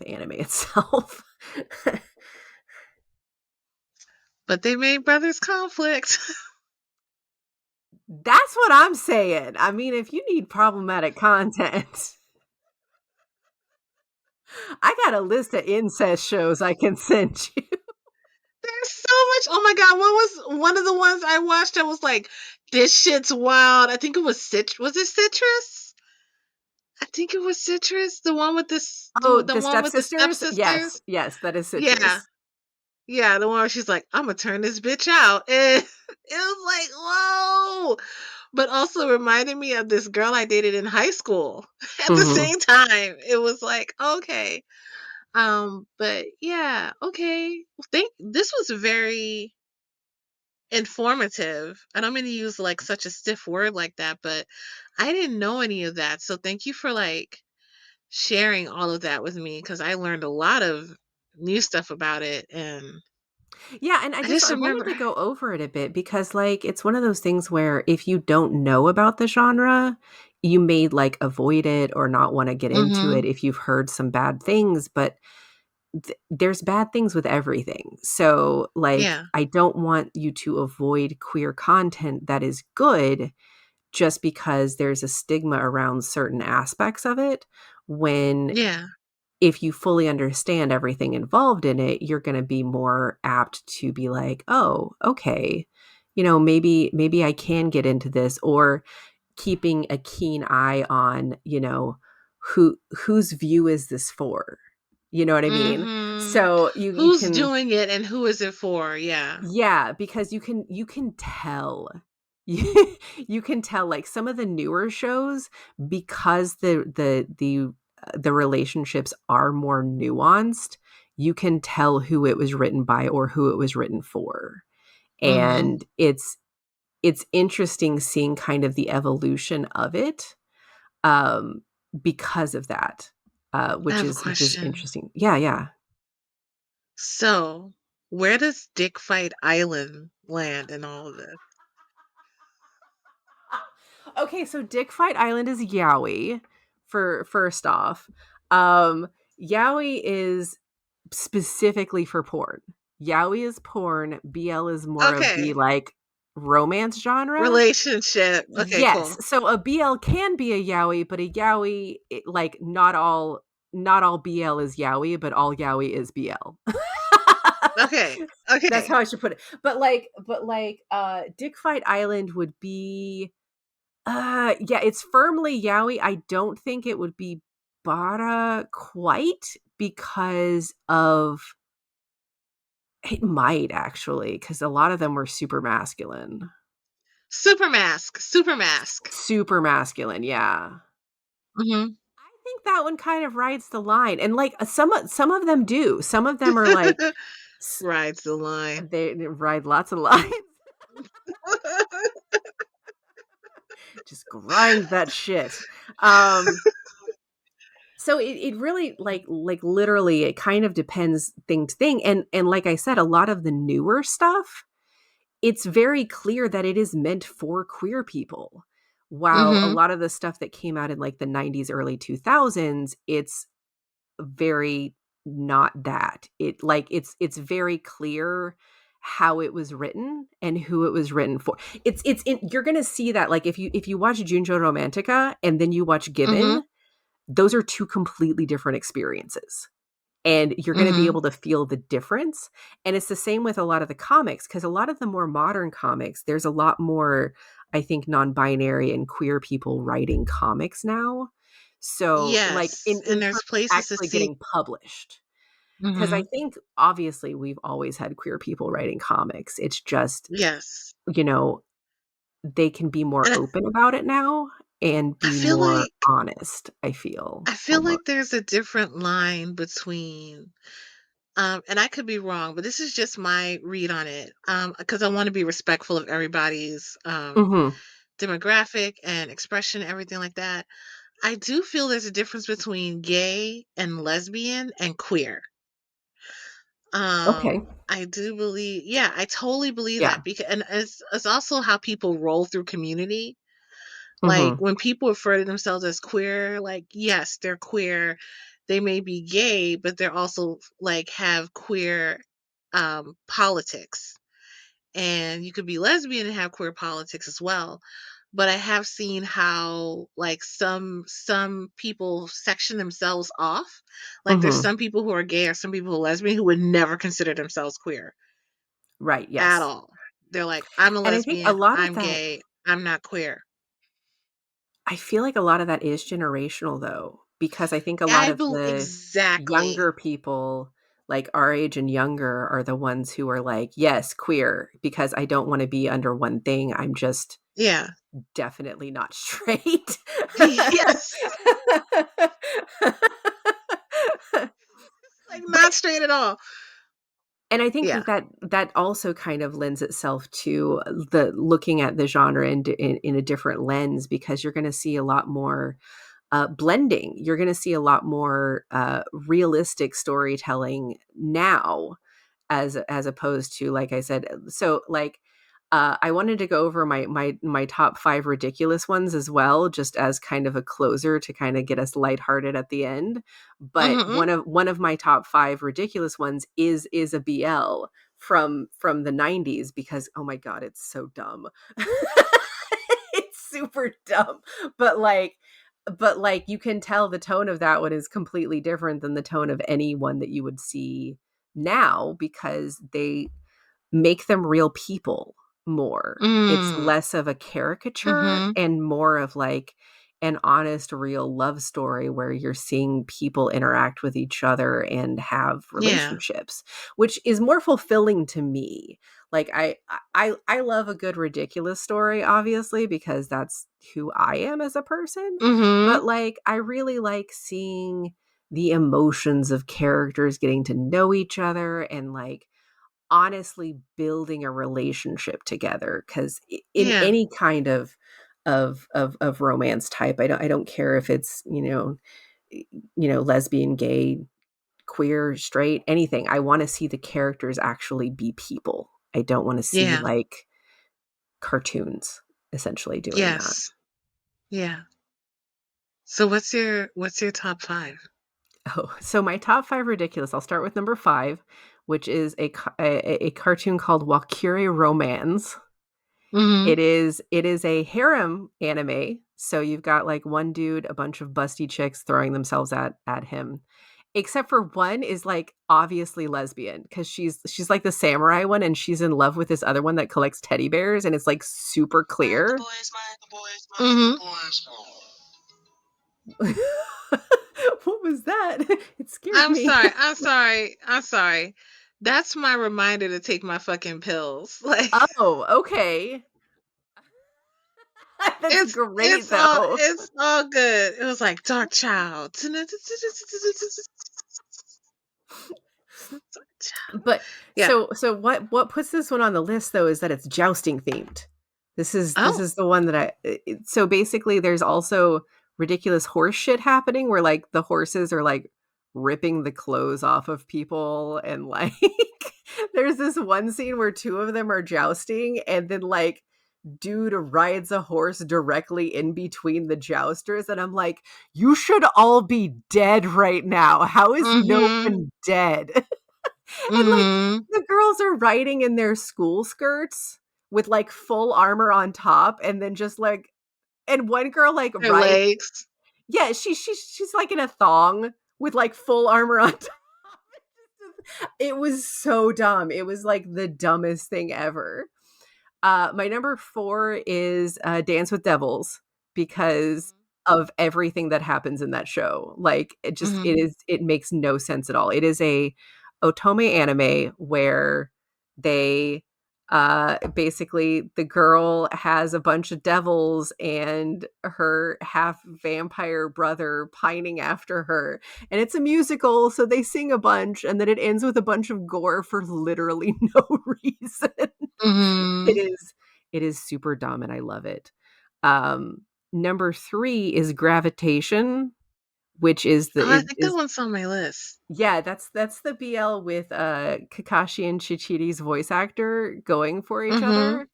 anime itself. but they made brothers conflict. That's what I'm saying. I mean, if you need problematic content, I got a list of incest shows I can send you. There's so much. Oh my god, what was one of the ones I watched? I was like, this shit's wild. I think it was Was it Citrus? I think it was Citrus. Oh, The the one with the stepsisters? Yes, stepsisters. yes, that is Yeah, citrus. yeah, the one where she's like, I'm gonna turn this bitch out, and it was like, whoa. But also reminded me of this girl I dated in high school. At the Hmm. same time, it was like, okay. But yeah, okay. Think this was very informative. I don't mean to use like such a stiff word like that, but I didn't know any of that. So thank you for like sharing all of that with me because I learned a lot of new stuff about it, and Yeah, and I just I remember. wanted to go over it a bit because like it's one of those things where if you don't know about the genre, you may like avoid it or not want to get into it Mhm. if you've heard some bad things, but there's bad things with everything. So like Yeah. I don't want you to avoid queer content that is good just because there's a stigma around certain aspects of it when Yeah. if you fully understand everything involved in it, you're going to be more apt to be like, "Oh, okay. Maybe I can get into this," or keeping a keen eye on, whose view is this for? You know what I mean? Mhm. So you Who's can doing it and who is it for? Yeah. yeah, because you can tell. You can tell like some of the newer shows because the relationships are more nuanced, you can tell who it was written by or who it was written for. Mhm. And it's interesting seeing kind of the evolution of it um because of that. I have a Which is question. interesting. Yeah, yeah. So, where does Dick Fight Island land in all of this? Okay, so Dick Fight Island is yaoi for first off. Um Yaoi is specifically for porn. Yaoi is porn, BL is more of the Okay. like romance genre. Relationship. Okay, Yes, cool. so a BL can be a yaoi, but a yaoi like not all BL is yaoi, but all yaoi is BL. Okay. That's Okay. how I should put it. But like Dick Fight Island would be yeah, it's firmly yaoi. I don't think it would be bara quite because of it might actually because a lot of them were super masculine. Super mask. Super mask. Super masculine, yeah. Mhm. I think that one kind of rides the line, and like some of them do. Some of them are like Rides the line. They ride lots of lines. Just grind that shit. Um, so it really like literally it kind of depends thing to thing. And like I said, a lot of the newer stuff, it's very clear that it is meant for queer people. While a Mhm. lot of the stuff that came out in like the 90s, early 2000s, it's very not that. It's very clear how it was written and who it was written for. You're going to see that like if you watch Junjo Romantica and then you watch Mhm. Given, those are two completely different experiences. And you're going to be Mhm. able to feel the difference. And it's the same with a lot of the comics, because a lot of the more modern comics, there's a lot more, I think, non-binary and queer people writing comics now. So, like Yes, in and terms there's of places to actually see. getting published, because I Mhm. think obviously we've always had queer people writing comics. It's just, Yes. you know, they can be more And open about it now and I be feel more like honest, I feel I feel almost. like there's a different line between and I could be wrong, but this is just my read on it. Because I want to be respectful of everybody's Mhm. demographic and expression, everything like that. I do feel there's a difference between gay and lesbian and queer. Okay. I do believe, yeah, I totally believe Yeah. that because, and it's also how people roll through community. Like Mhm. when people refer to themselves as queer, like yes, they're queer. They may be gay, but they're also like have queer politics. And you could be lesbian and have queer politics as well. But I have seen how like some people section themselves off. Like there's Mhm. some people who are gay or some people who are lesbian who would never consider themselves queer Right, at yes. all. They're like, I'm a And I think a lesbian, lot of I'm that gay, I'm not queer. I feel like a lot of that is generational though, because I think a lot I of believe the exactly. younger people, like our age and younger, are the ones who are like, "Yes, queer, because I don't wanna be under one thing. I'm just Yeah. definitely not straight." Yes. Like But not straight at all. and I think Yeah. that also kind of lends itself to the looking at the genre in a different lens, because you're gonna see a lot more blending. You're going to see a lot more realistic storytelling now, as opposed to, like I said. So like I wanted to go over my top 5 ridiculous ones as well, just as kind of a closer to kind of get us lighthearted at the end. But Mhm. one of my top 5 ridiculous ones is a BL from the 90s, because oh my god, it's so dumb. It's super dumb. But like you can tell the tone of that one is completely different than the tone of any one that you would see now, because they make them real people more. It's Mm. less of a caricature Mhm. and more of like an honest, real love story where you're seeing people interact with each other and have Yeah. relationships, which is more fulfilling to me. Like I love a good ridiculous story, obviously, because that's who I am as a person. Mhm. But like I really like seeing the emotions of characters getting to know each other and like honestly building a relationship together, because in Yeah. any kind of romance type, I don't care if it's lesbian, gay, queer, straight, anything. I want to see the characters actually be people. I don't want to see Yeah. like cartoons essentially doing that. Yes. Yeah. So what's your top 5? Oh, so my top 5 ridiculous, I'll start with number 5, which is a cartoon called Walkure Romance. Mhm. It is a harem anime, so you've got, like, one dude, a bunch of busty chicks throwing themselves at him, except for one is, like, obviously lesbian, because she's, like, the samurai one, and she's in love with this other one that collects teddy bears, and it's, like, super clear. Mhm. What was that? It scared I'm me. sorry. I'm sorry. I'm sorry. That's my reminder to take my fucking pills. Like Oh, okay. That's great, though. it's all good. It was like Dark Child. But Yeah. so what puts this one on the list though is that it's jousting themed. This Oh. is the one that so basically there's also ridiculous horse shit happening where like the horses are like ripping the clothes off of people and like there's this one scene where two of them are jousting and then like dude rides a horse directly in between the jousters and I'm like, you should all be dead right now. How is no Mhm. one dead? And like Mhm. the girls are riding in their school skirts with like full armor on top and then just like and one girl like Their rides legs. yeah, she's like in a thong with like full armor on top. It was so dumb. It was like the dumbest thing ever. My number 4 is Dance with Devils because of everything that happens in that show. Like Mhm. it makes no sense at all. It is a otome anime where they basically the girl has a bunch of devils and her half vampire brother pining after her, and it's a musical so they sing a bunch and then it ends with a bunch of gore for literally no reason. It Mhm. is it is super dumb and I love it. Um, Number 3 is Gravitation, which is Oh, I think that one's on my list. yeah, that's the BL with, Kakashi and Chichiri's voice actor going for each Mhm. other.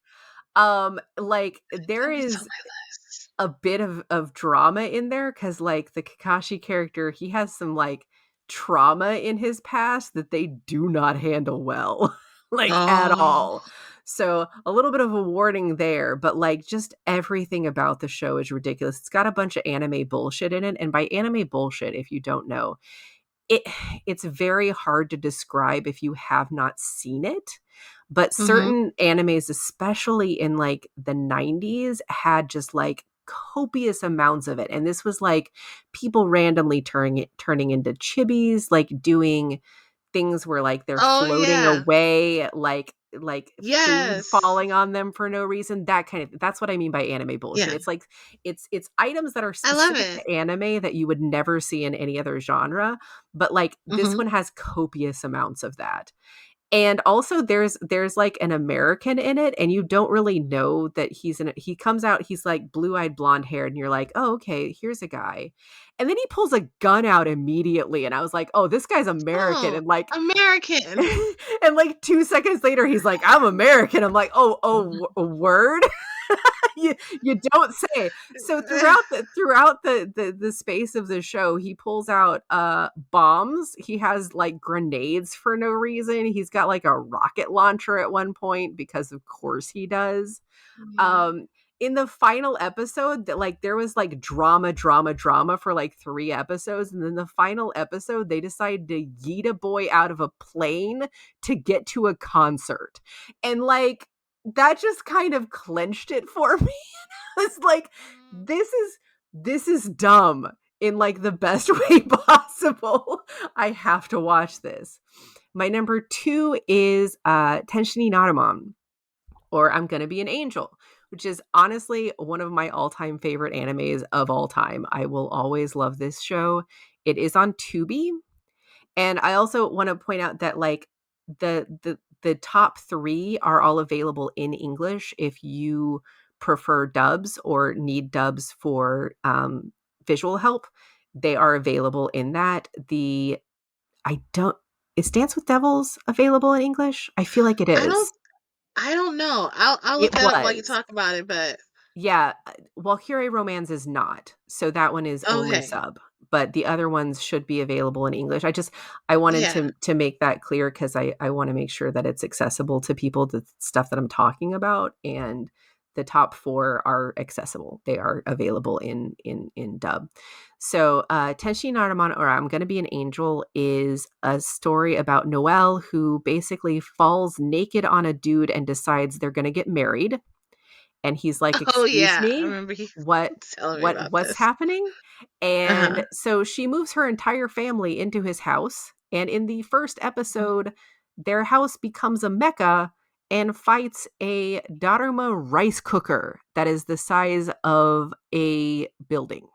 Like, there That one's on is my list. a bit of drama in there because like, the Kakashi character, he has some, like, trauma in his past that they do not handle well, like, at Oh. all. So, a little bit of a warning there, but, like, just everything about the show is ridiculous. It's got a bunch of anime bullshit in it, and by anime bullshit, if you don't know, it it's very hard to describe if you have not seen it, but Mhm. certain animes, especially in, like, the '90s, had just, like, copious amounts of it, and this was, like, people randomly turning into chibis, like, doing things where, like, they're Oh, floating yeah. away, like food Yes. falling on them for no reason, that kind of that's what I mean by anime bullshit. Yeah. It's like it's items that are I love specific it. to anime that you would never see in any other genre, but, like, this Mhm. one has copious amounts of that. And also there's, like, an American in it, and you don't really know that he comes out, he's, like, blue-eyed, blonde-haired, and you're like, "Oh, okay, here's a guy." And then he pulls a gun out immediately, and I was like, "Oh, this guy's American," Oh, and, like American. and, like, 2 seconds later, he's like, "I'm American." I'm like, word?" You don't say. So throughout the space of the show, he pulls out bombs. He has like grenades for no reason. He's got like a rocket launcher at one point because of course he does. Mhm. Um in the final episode that like there was like drama for like 3 episodes and then the final episode they decide to yeet a boy out of a plane to get to a concert. And like that just kind of clenched it for me. It's like Mm. this is dumb in like the best way possible. I have to watch this. My number 2 is Tenshini Naruman, or I'm Gonna Be an Angel, which is honestly one of my all-time favorite animes of all time. I will always love this show. It is on Tubi, and I also want to point out that like the top 3 are all available in English if you prefer dubs or need dubs for visual help. They are available in that. The I don't is Dance with Devils available in English? I feel like it I don't is. I don't know. I'll look It that up while you was. talk about it, but Yeah, Valkyrie Romance is not, so that one is only okay. sub, but the other ones should be available in English. I wanted Yeah. to make that clear because I wanna make sure that it's accessible to people, the stuff that I'm talking about, and the top 4 are accessible. They are available in dub. So, Tenshi Naruman, or I'm Gonna Be an Angel, is a story about Noelle who basically falls naked on a dude and decides they're gonna get married. And he's like, Oh, "Excuse yeah. I me? remember he What telling me about what's this. happening?" Uh-huh. And so she moves her entire family into his house, and in the first Mhm. episode, their house becomes a mecha and fights a Daruma rice cooker that is the size of a building.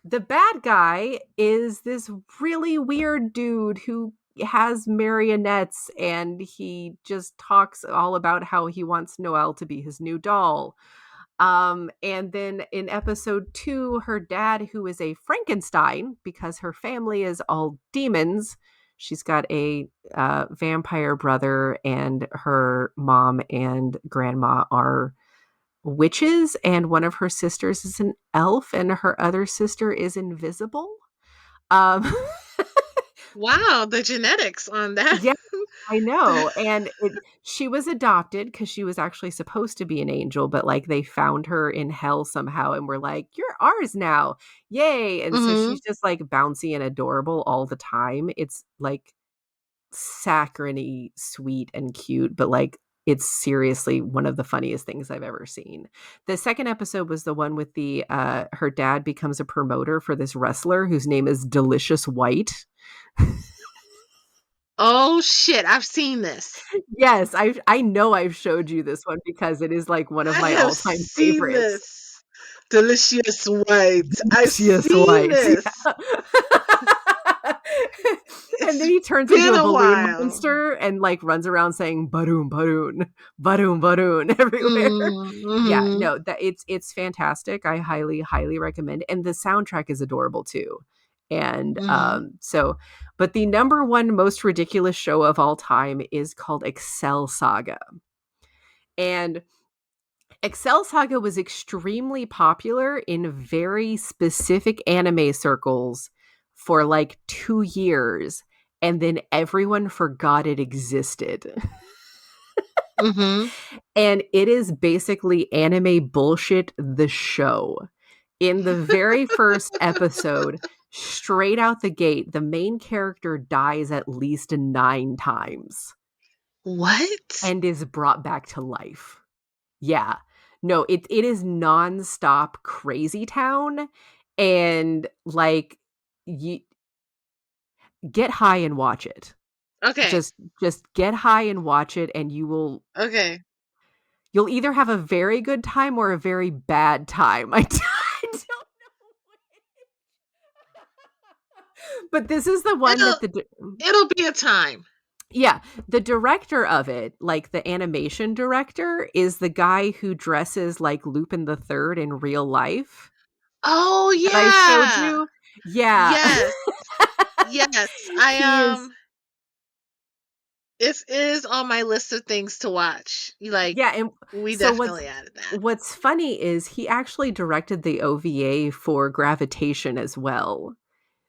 The bad guy is this really weird dude who has marionettes, and he just talks all about how he wants Noelle to be his new doll. And then in episode 2, her dad, who is a Frankenstein because her family is all demons, she's got a vampire brother, and her mom and grandma are witches, and one of her sisters is an elf, and her other sister is invisible. Um, Wow, the genetics on that. yeah, I know. And she was adopted because she was actually supposed to be an angel, but like they found her in hell somehow and were like, "You're ours now. Yay." And so Hmm. she's just like bouncy and adorable all the time. It's like saccharine sweet and cute, but like it's seriously one of the funniest things I've ever seen. The second episode was the one with the her dad becomes a promoter for this wrestler whose name is Delicious White. Oh shit, I've seen this. Yes, I know I've showed you this one because it is like one of I my have all-time seen favorites. this. Delicious white. I've Delicious seen White. this. Yeah. And It's then he turns into been a a balloon while. monster and like runs around saying "badoon badoon, badoon badoon" everywhere. Yeah, Mm-hmm. no, that it's fantastic. I highly recommend, and the soundtrack is adorable too. And Mm-hmm. so, but the number one most ridiculous show of all time is called Excel Saga. And Excel Saga was extremely popular in very specific anime circles for like 2 years, and then everyone forgot it existed. Mm-hmm. And it is basically anime bullshit, the show. In the very first episode, straight out the gate, the main character dies at least 9 times What? and is brought back to life. Yeah. No, it is nonstop crazy town, and like you get high and watch it. Okay. Just get high and watch it, and Okay. you'll either have a very good time or a very bad time. I don't know. But this is the one It'll that it'll be a time. yeah, the director of it, like the animation director, is the guy who dresses like Lupin the Third in real life Oh that I showed yeah. you. Yeah. Yes. Yes. I He is it is on my list of things to watch. Like yeah, and we so definitely added that. what's funny is he actually directed the OVA for Gravitation as well.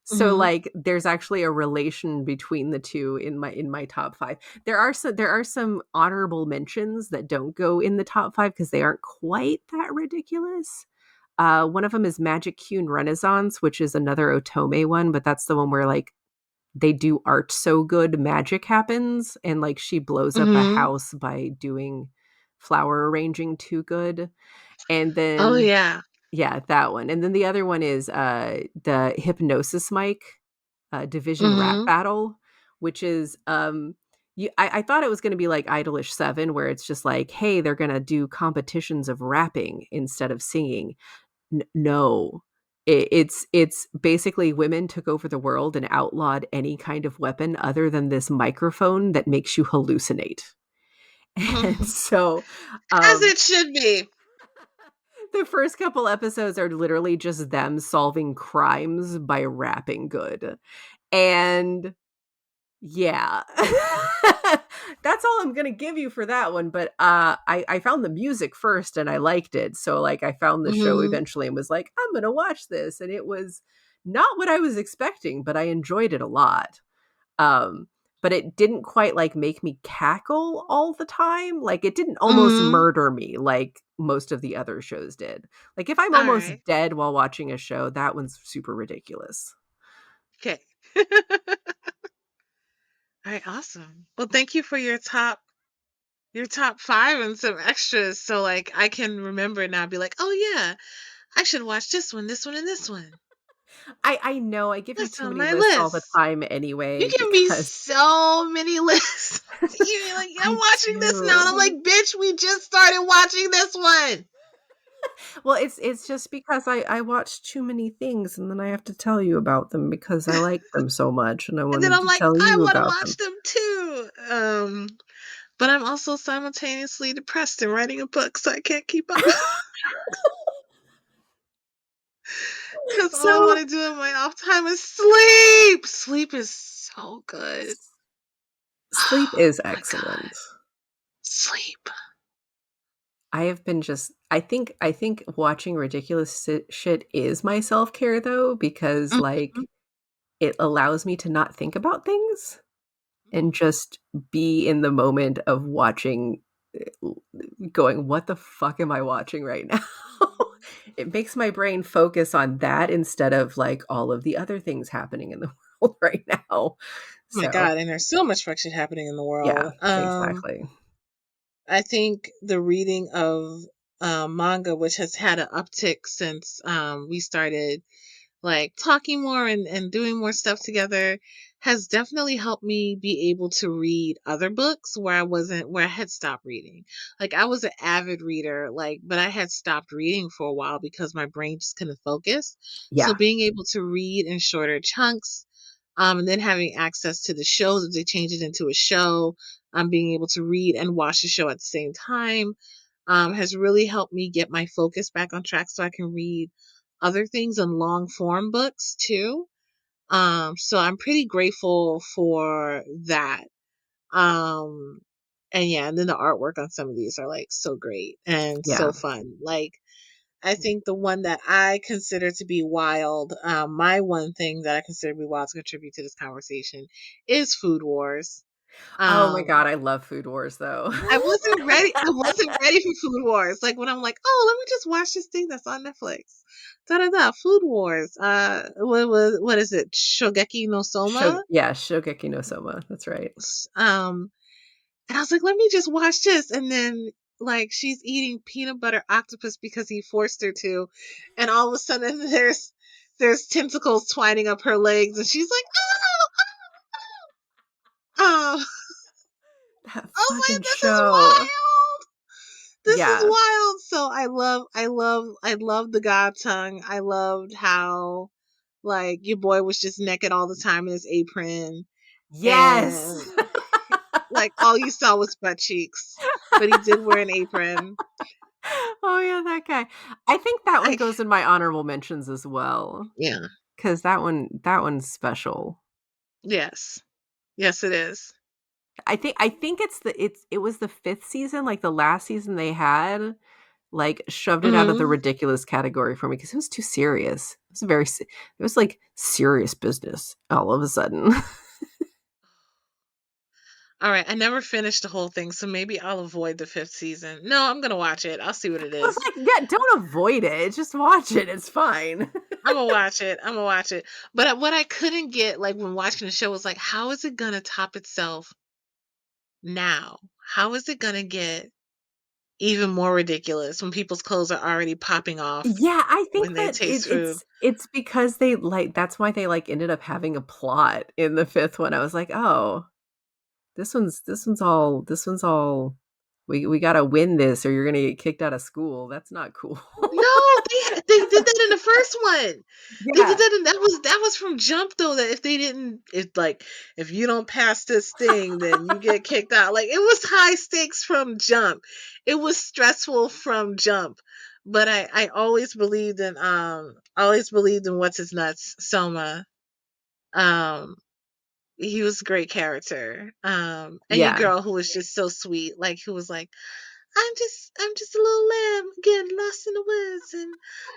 So Hmm. like there's actually a relation between the two in my top 5. There are some honorable mentions that don't go in the top 5 because they aren't quite that ridiculous. One of them is Magic Kyun Renaissance, which is another Otome one, but that's the one where like they do art so good magic happens, and like she blows up a Hmm. house by doing flower arranging too good. And Oh then yeah. yeah, that one. And then the other one is the Hypnosis Mic Division Rap Hmm. Battle, which is I thought it was going to be like Idolish 7 where it's just like, hey, they're going to do competitions of rapping instead of singing. No. It's basically women took over the world and outlawed any kind of weapon other than this microphone that makes you hallucinate. And so As um it should be. the first couple episodes are literally just them solving crimes by rapping good. And yeah. That's all I'm gonna give you for that one. But I found the music first and I liked it. So like I found the show Hmm. eventually and was like, I'm gonna watch this. And it was not what I was expecting, but I enjoyed it a lot. Um, but it didn't quite like make me cackle all the time. Like it didn't almost Hmm. murder me like most of the other shows did. Like if I'm All almost right. dead while watching a show, that one's super ridiculous. Okay. All right. Awesome. Well, thank you for your top five and some extras, so like I can remember now. Be like, oh yeah, I should watch this one, and this one. I know I give you That's too on many my lists all the list. time You anyway give me because so many lists. You're like, I'm I watching this now, and I'm do. like, bitch, we just started watching this one. Well, it's just because I watch too many things, and then I have to tell you about them because I like them so much, and I And then wanted I'm to like, tell I you want to about watch them. them too. But I'm also simultaneously depressed and writing a book, so I can't keep up. Because all I So want to do in my off time is sleep. Sleep is so good. s sleep Oh is my God. excellent. Sleep. I have been just I think watching ridiculous shit is my self-care though, because, Mhm. like, it allows me to not think about things and just be in the moment of watching, going, "What the fuck am I watching right now?" It makes my brain focus on that instead of, like, all of the other things happening in the world right now. Oh my So, God, and there's so much friction happening in the yeah, world. exactly. I think the reading of manga, which has had an uptick since we started like talking more and doing more stuff together, has definitely helped me be able to read other books where I had stopped reading. Like I was an avid reader, like, but I had stopped reading for a while because my brain just couldn't focus. So Yeah, being able to read in shorter chunks, and then having access to the shows if they change it into a show, being able to read and watch the show at the same time, has really helped me get my focus back on track so I can read other things in long form books too. So I'm pretty grateful for that. Um, and yeah, and then the artwork on some of these are like so great and yeah. so fun. Like I think the one that I consider to be wild, my one thing that I consider to be wild to contribute to this conversation is Food Wars. Oh my god, Um, I love Food Wars though. I wasn't ready for Food Wars. Like when I'm like, "Oh, let me just watch this thing that's on Netflix." Da da da. Food Wars. What is it? Shogeki no Soma. Yeah, Shogeki no Soma, that's right. Um, and I was like, "Let me just watch this." And then like she's eating peanut butter octopus because he forced her to, and all of a sudden there's tentacles twining up her legs, and she's like, "Oh, That I was like, fucking this is show. wild." This is Yeah. wild. So I love the God tongue. I loved how like your boy was just naked all the time in his apron Yes! and like all you saw was butt cheeks. But he did wear an apron. Oh, yeah, that guy. I think that one I goes in my honorable mentions as well, yeah. 'cause that one's special. Yes. Yes it is. I think it was the 5th season, like, the last season they had, like, shoved it out of the Mhm. ridiculous category for me because it was too serious. It was very se it was, like, serious business all of a sudden. All right, I never finished the whole thing, so maybe I'll avoid the 5th season. No, I'm going to watch it. I'll see what it I was is. like, "Yeah, don't avoid it, just watch it, it's fine." I'm gonna watch it. I'm gonna watch it. But what I couldn't get, like when watching the show, was like, how is it gonna top itself now? How is it gonna get even more ridiculous when people's clothes are already popping off Yeah, I think when they that taste food? it's because they, like that's why they, like, ended up having a plot in the 5th one. I was like, "Oh, this one's all we gotta win this or you're gonna get kicked out of school. That's not cool." No, they did that in the first one. They did Yeah. that, and that was from Jump though. That if they didn't, if like if you don't pass this thing, then you get kicked out. Like it was high stakes from Jump. It was stressful from Jump. But I always believed in what's his nuts Soma. Um, he was a great character. And your Yeah. girl who was just so sweet, like who was like, I'm just a little lamb getting lost in the woods and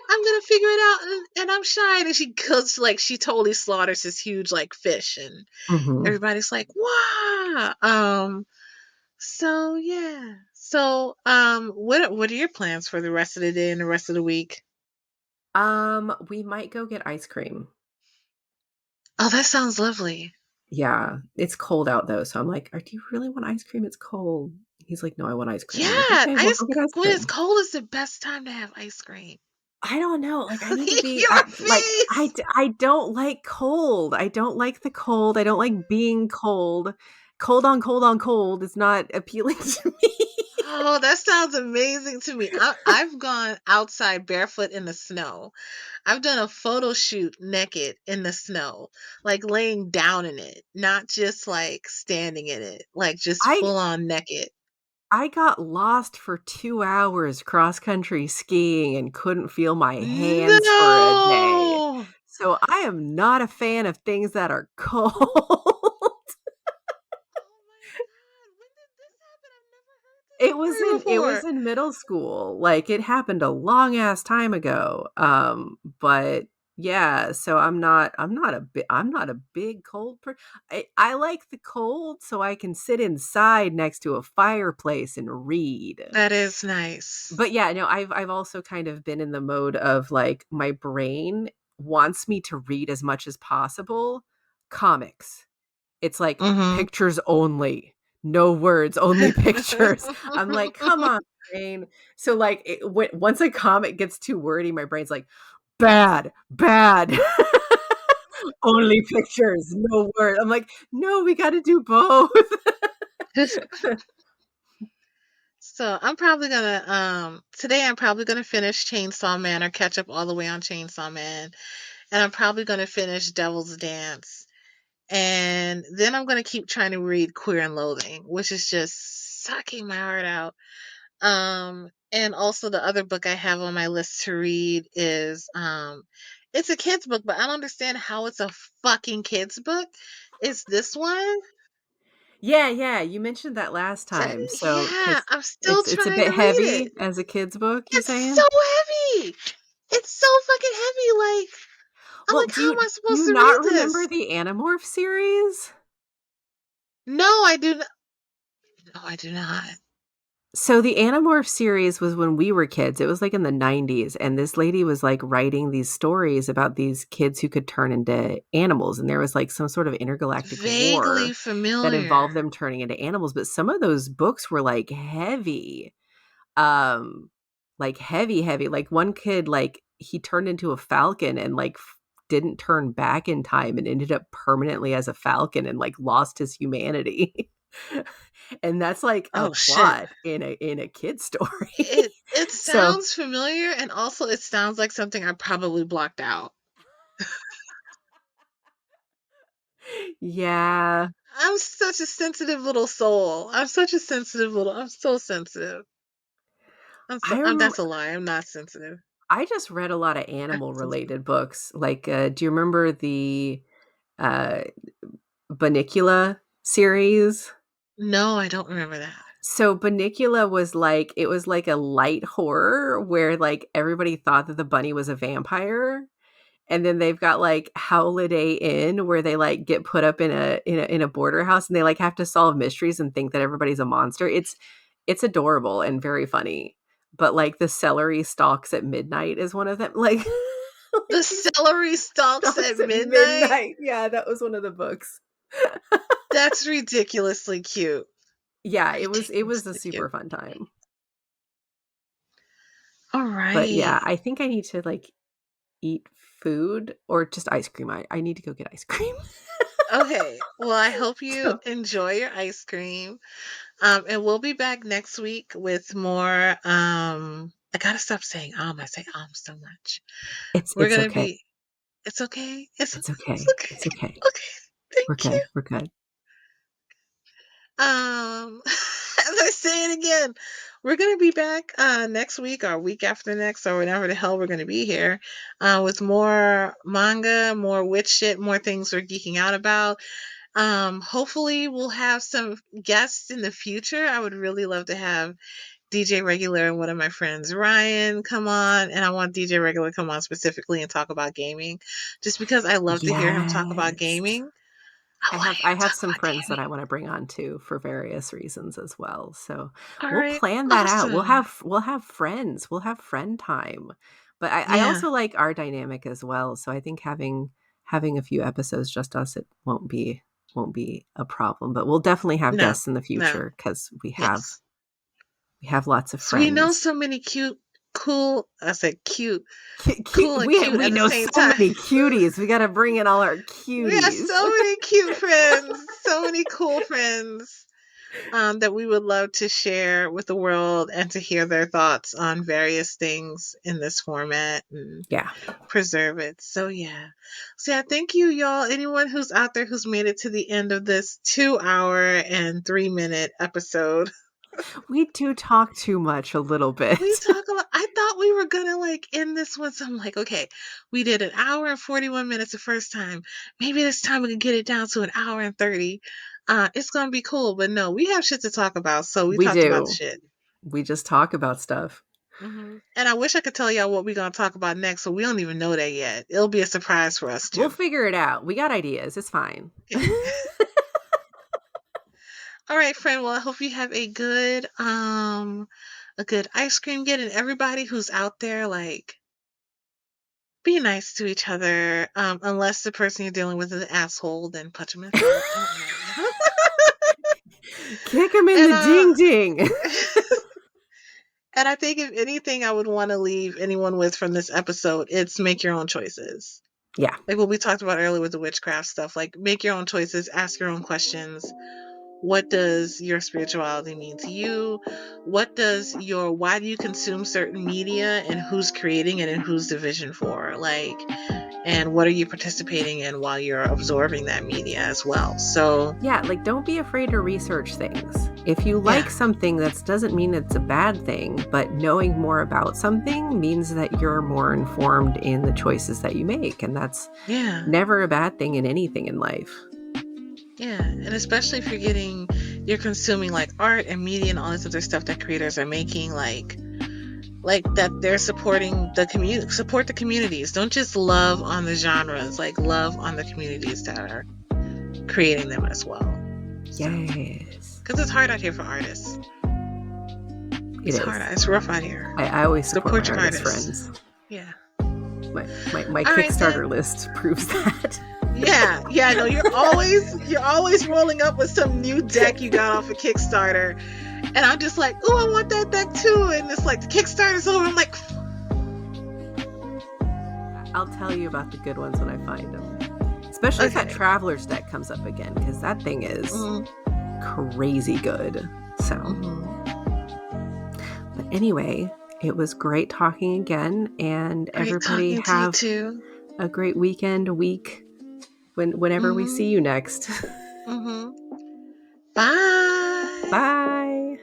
I'm gonna figure it out and I'm shy and she goes like she totally slaughters this huge like fish and Mhm. everybody's like, wow. So yeah. So what are your plans for the rest of the day and the rest of the week? We might go get ice cream. Oh, that sounds lovely. Yeah, it's cold out though, so I'm like, "Do you really want ice cream? It's cold." He's like, "No, I want ice cream." I'm like, Yeah, "Okay, we'll go get ice when it's cream." cold is the best time to have ice cream. I don't know, like, I need to be Your face. I don't like cold. I don't like the cold. I don't like being cold. Cold on cold on cold is not appealing to me. Oh, that sounds amazing to me. I've gone outside barefoot in the snow. I've done a photo shoot naked in the snow, like laying down in it, not just like standing in it, like just I full on naked. I got lost for 2 hours cross-country skiing and couldn't feel my hands for a day. No! So, I am not a fan of things that are cold. Oh my God. When did this happen? I've never heard this story It was before. in middle school, like, it happened a long ass time ago, but yeah, so I'm not a big cold I like the cold so I can sit inside next to a fireplace and read. That is nice. But yeah, no, I've also kind of been in the mode of, like, my brain wants me to read as much as possible. Comics. It's like, Mhm. pictures only, no words, only pictures. I'm like, "Come on, brain." So, like, once a comic gets too wordy, my brain's like, "Bad, bad." Only pictures, no word. I'm like, "No, we gotta do both." So today I'm probably gonna finish Chainsaw Man or catch up all the way on Chainsaw Man. And I'm probably gonna finish Devil's Dance. And then I'm gonna keep trying to read Queer and Loathing, which is just sucking my heart out. And also the other book I have on my list to read is it's a kid's book, but I don't understand how it's a fucking kid's book. It's this one. Yeah, yeah, you mentioned that last time, so Yeah, because I'm still it's a trying bit to read heavy it. as a kid's book, you It's so saying? heavy. It's so fucking heavy. I'm Well, like, how am I do supposed you to read not remember this? the Animorph series? No, I do not. No, I do not. So the Animorph series was when we were kids. It was like in the 90s, and this lady was like writing these stories about these kids who could turn into animals, and there was like some sort of intergalactic Vaguely war that familiar. involved them turning into animals, but some of those books were like heavy. Like heavy, heavy. Like one kid like he turned into a falcon and like didn't turn back in time and ended up permanently as a falcon and like lost his humanity. And that's like a Oh shit. plot in a kid story. It So, sounds familiar and also it sounds like something I probably blocked out. yeah, I'm such a sensitive little soul. I'm so sensitive. I remember That's a lie. I'm not sensitive. I just read a lot of I'm animal sensitive. related books. Like, do you remember the uh Bunnicula series? No, I don't remember that. So Bunnicula was like it was like a light horror where like everybody thought that the bunny was a vampire. And then they've got like Holiday Inn where they like get put up in a border house and they like have to solve mysteries and think that everybody's a monster. It's adorable and very funny. But like the celery stalks at midnight is one of them. Like, The like these celery stalks at stalks at midnight? midnight. Yeah, that was one of the books. That's ridiculously cute. Yeah, it was a Ridiculously super cute. fun time. All But yeah, right. I think I need to like eat food or just ice cream. I need to go get ice cream. Okay. Well, I hope you So enjoy your ice cream. And we'll be back next week with more. I gotta stop saying I say so much. We're it's gonna okay. be. It's okay. It's It's it's okay. okay. It's okay. Okay. Thank We're you. good. We're good. As I say it again, we're gonna be back next week or week after next or whenever the hell we're gonna be here with more manga, more witch shit, more things we're geeking out about. Hopefully we'll have some guests in the future. I would really love to have DJ Regular and one of my friends Ryan come on, and I want DJ Regular to come on specifically and talk about gaming, just because I love to hear him talk about Yes. gaming. I want to hear I him have talk some about friends that gaming. I want to bring on too for various reasons as well. So All we'll right, plan that out. awesome. We'll have friends. We'll have friend time. But I Yeah, also like our dynamic as well. So I think having a few episodes just us, it won't be a problem. But we'll definitely have no, guests in the no, future because yes. we have lots of So we know friends. so many cute, cool. I said cute, cool and cute We at the know same so time. many cuties. We got to bring in all our We have cuties. so many cute friends, so many cool friends. that we would love to share with the world and to hear their thoughts on various things in this format and Yeah. preserve it. So yeah. So yeah, thank you y'all. Anyone who's out there who's made it to the end of this 2 hour and 3 minute episode. We do talk too much a little We bit. talk about I thought we were gonna like end this one. So I'm like, okay, we did an hour and 41 minutes the first time. Maybe this time we can get it down to an hour and 30. It's gonna be cool, but no, we have shit to talk about, so we We talked about the do. shit. We just talk about stuff. And I wish I could tell y'all what we're gonna talk about next, so we don't even know that yet. It'll be a surprise for us We'll too. figure it out. We got ideas. It's fine. Okay. All right, friend. Well, I hope you have a good ice cream get, and everybody who's out there, like, be nice to each other. Unless the person you're dealing with is an asshole, then punch him in the throat. I don't know. Kick him in and the ding ding. and I think if anything, I would want to leave anyone with from this episode, it's make your own choices. Yeah. Like what we talked about earlier with the witchcraft stuff. Like make your own choices, ask your own questions. What does your spirituality mean to you? Why do you consume certain media, and who's creating it and who's the vision for? Like, and what are you participating in while you're absorbing that media as well? So yeah, like don't be afraid to research things. If you like yeah, something, that doesn't mean it's a bad thing, but knowing more about something means that you're more informed in the choices that you make, and that's yeah, never a bad thing in anything in life. yeah. And especially if you're consuming like art and media and all this other stuff that creators are making, like that they're supporting the community, support the communities. Don't just love on the genres, like love on the communities that are creating them as well. So, Yes. because it's hard out here for artists. It It's is. hard. It's rough out here. I always support Support my your artist artists. friends. Yeah. My All right Kickstarter then. list proves that. Yeah, yeah. No, you're always rolling up with some new deck you got off of Kickstarter, and I'm just like, oh, I want that deck too. And it's like the Kickstarter's over. I'm like, I'll tell you about the good ones when I find them. Especially if that okay. Traveler's deck comes up again, because that thing is crazy good. So, but anyway, it was great talking again, and Great everybody talking to you have too. a great weekend, week, whenever we see you next. Bye. Bye.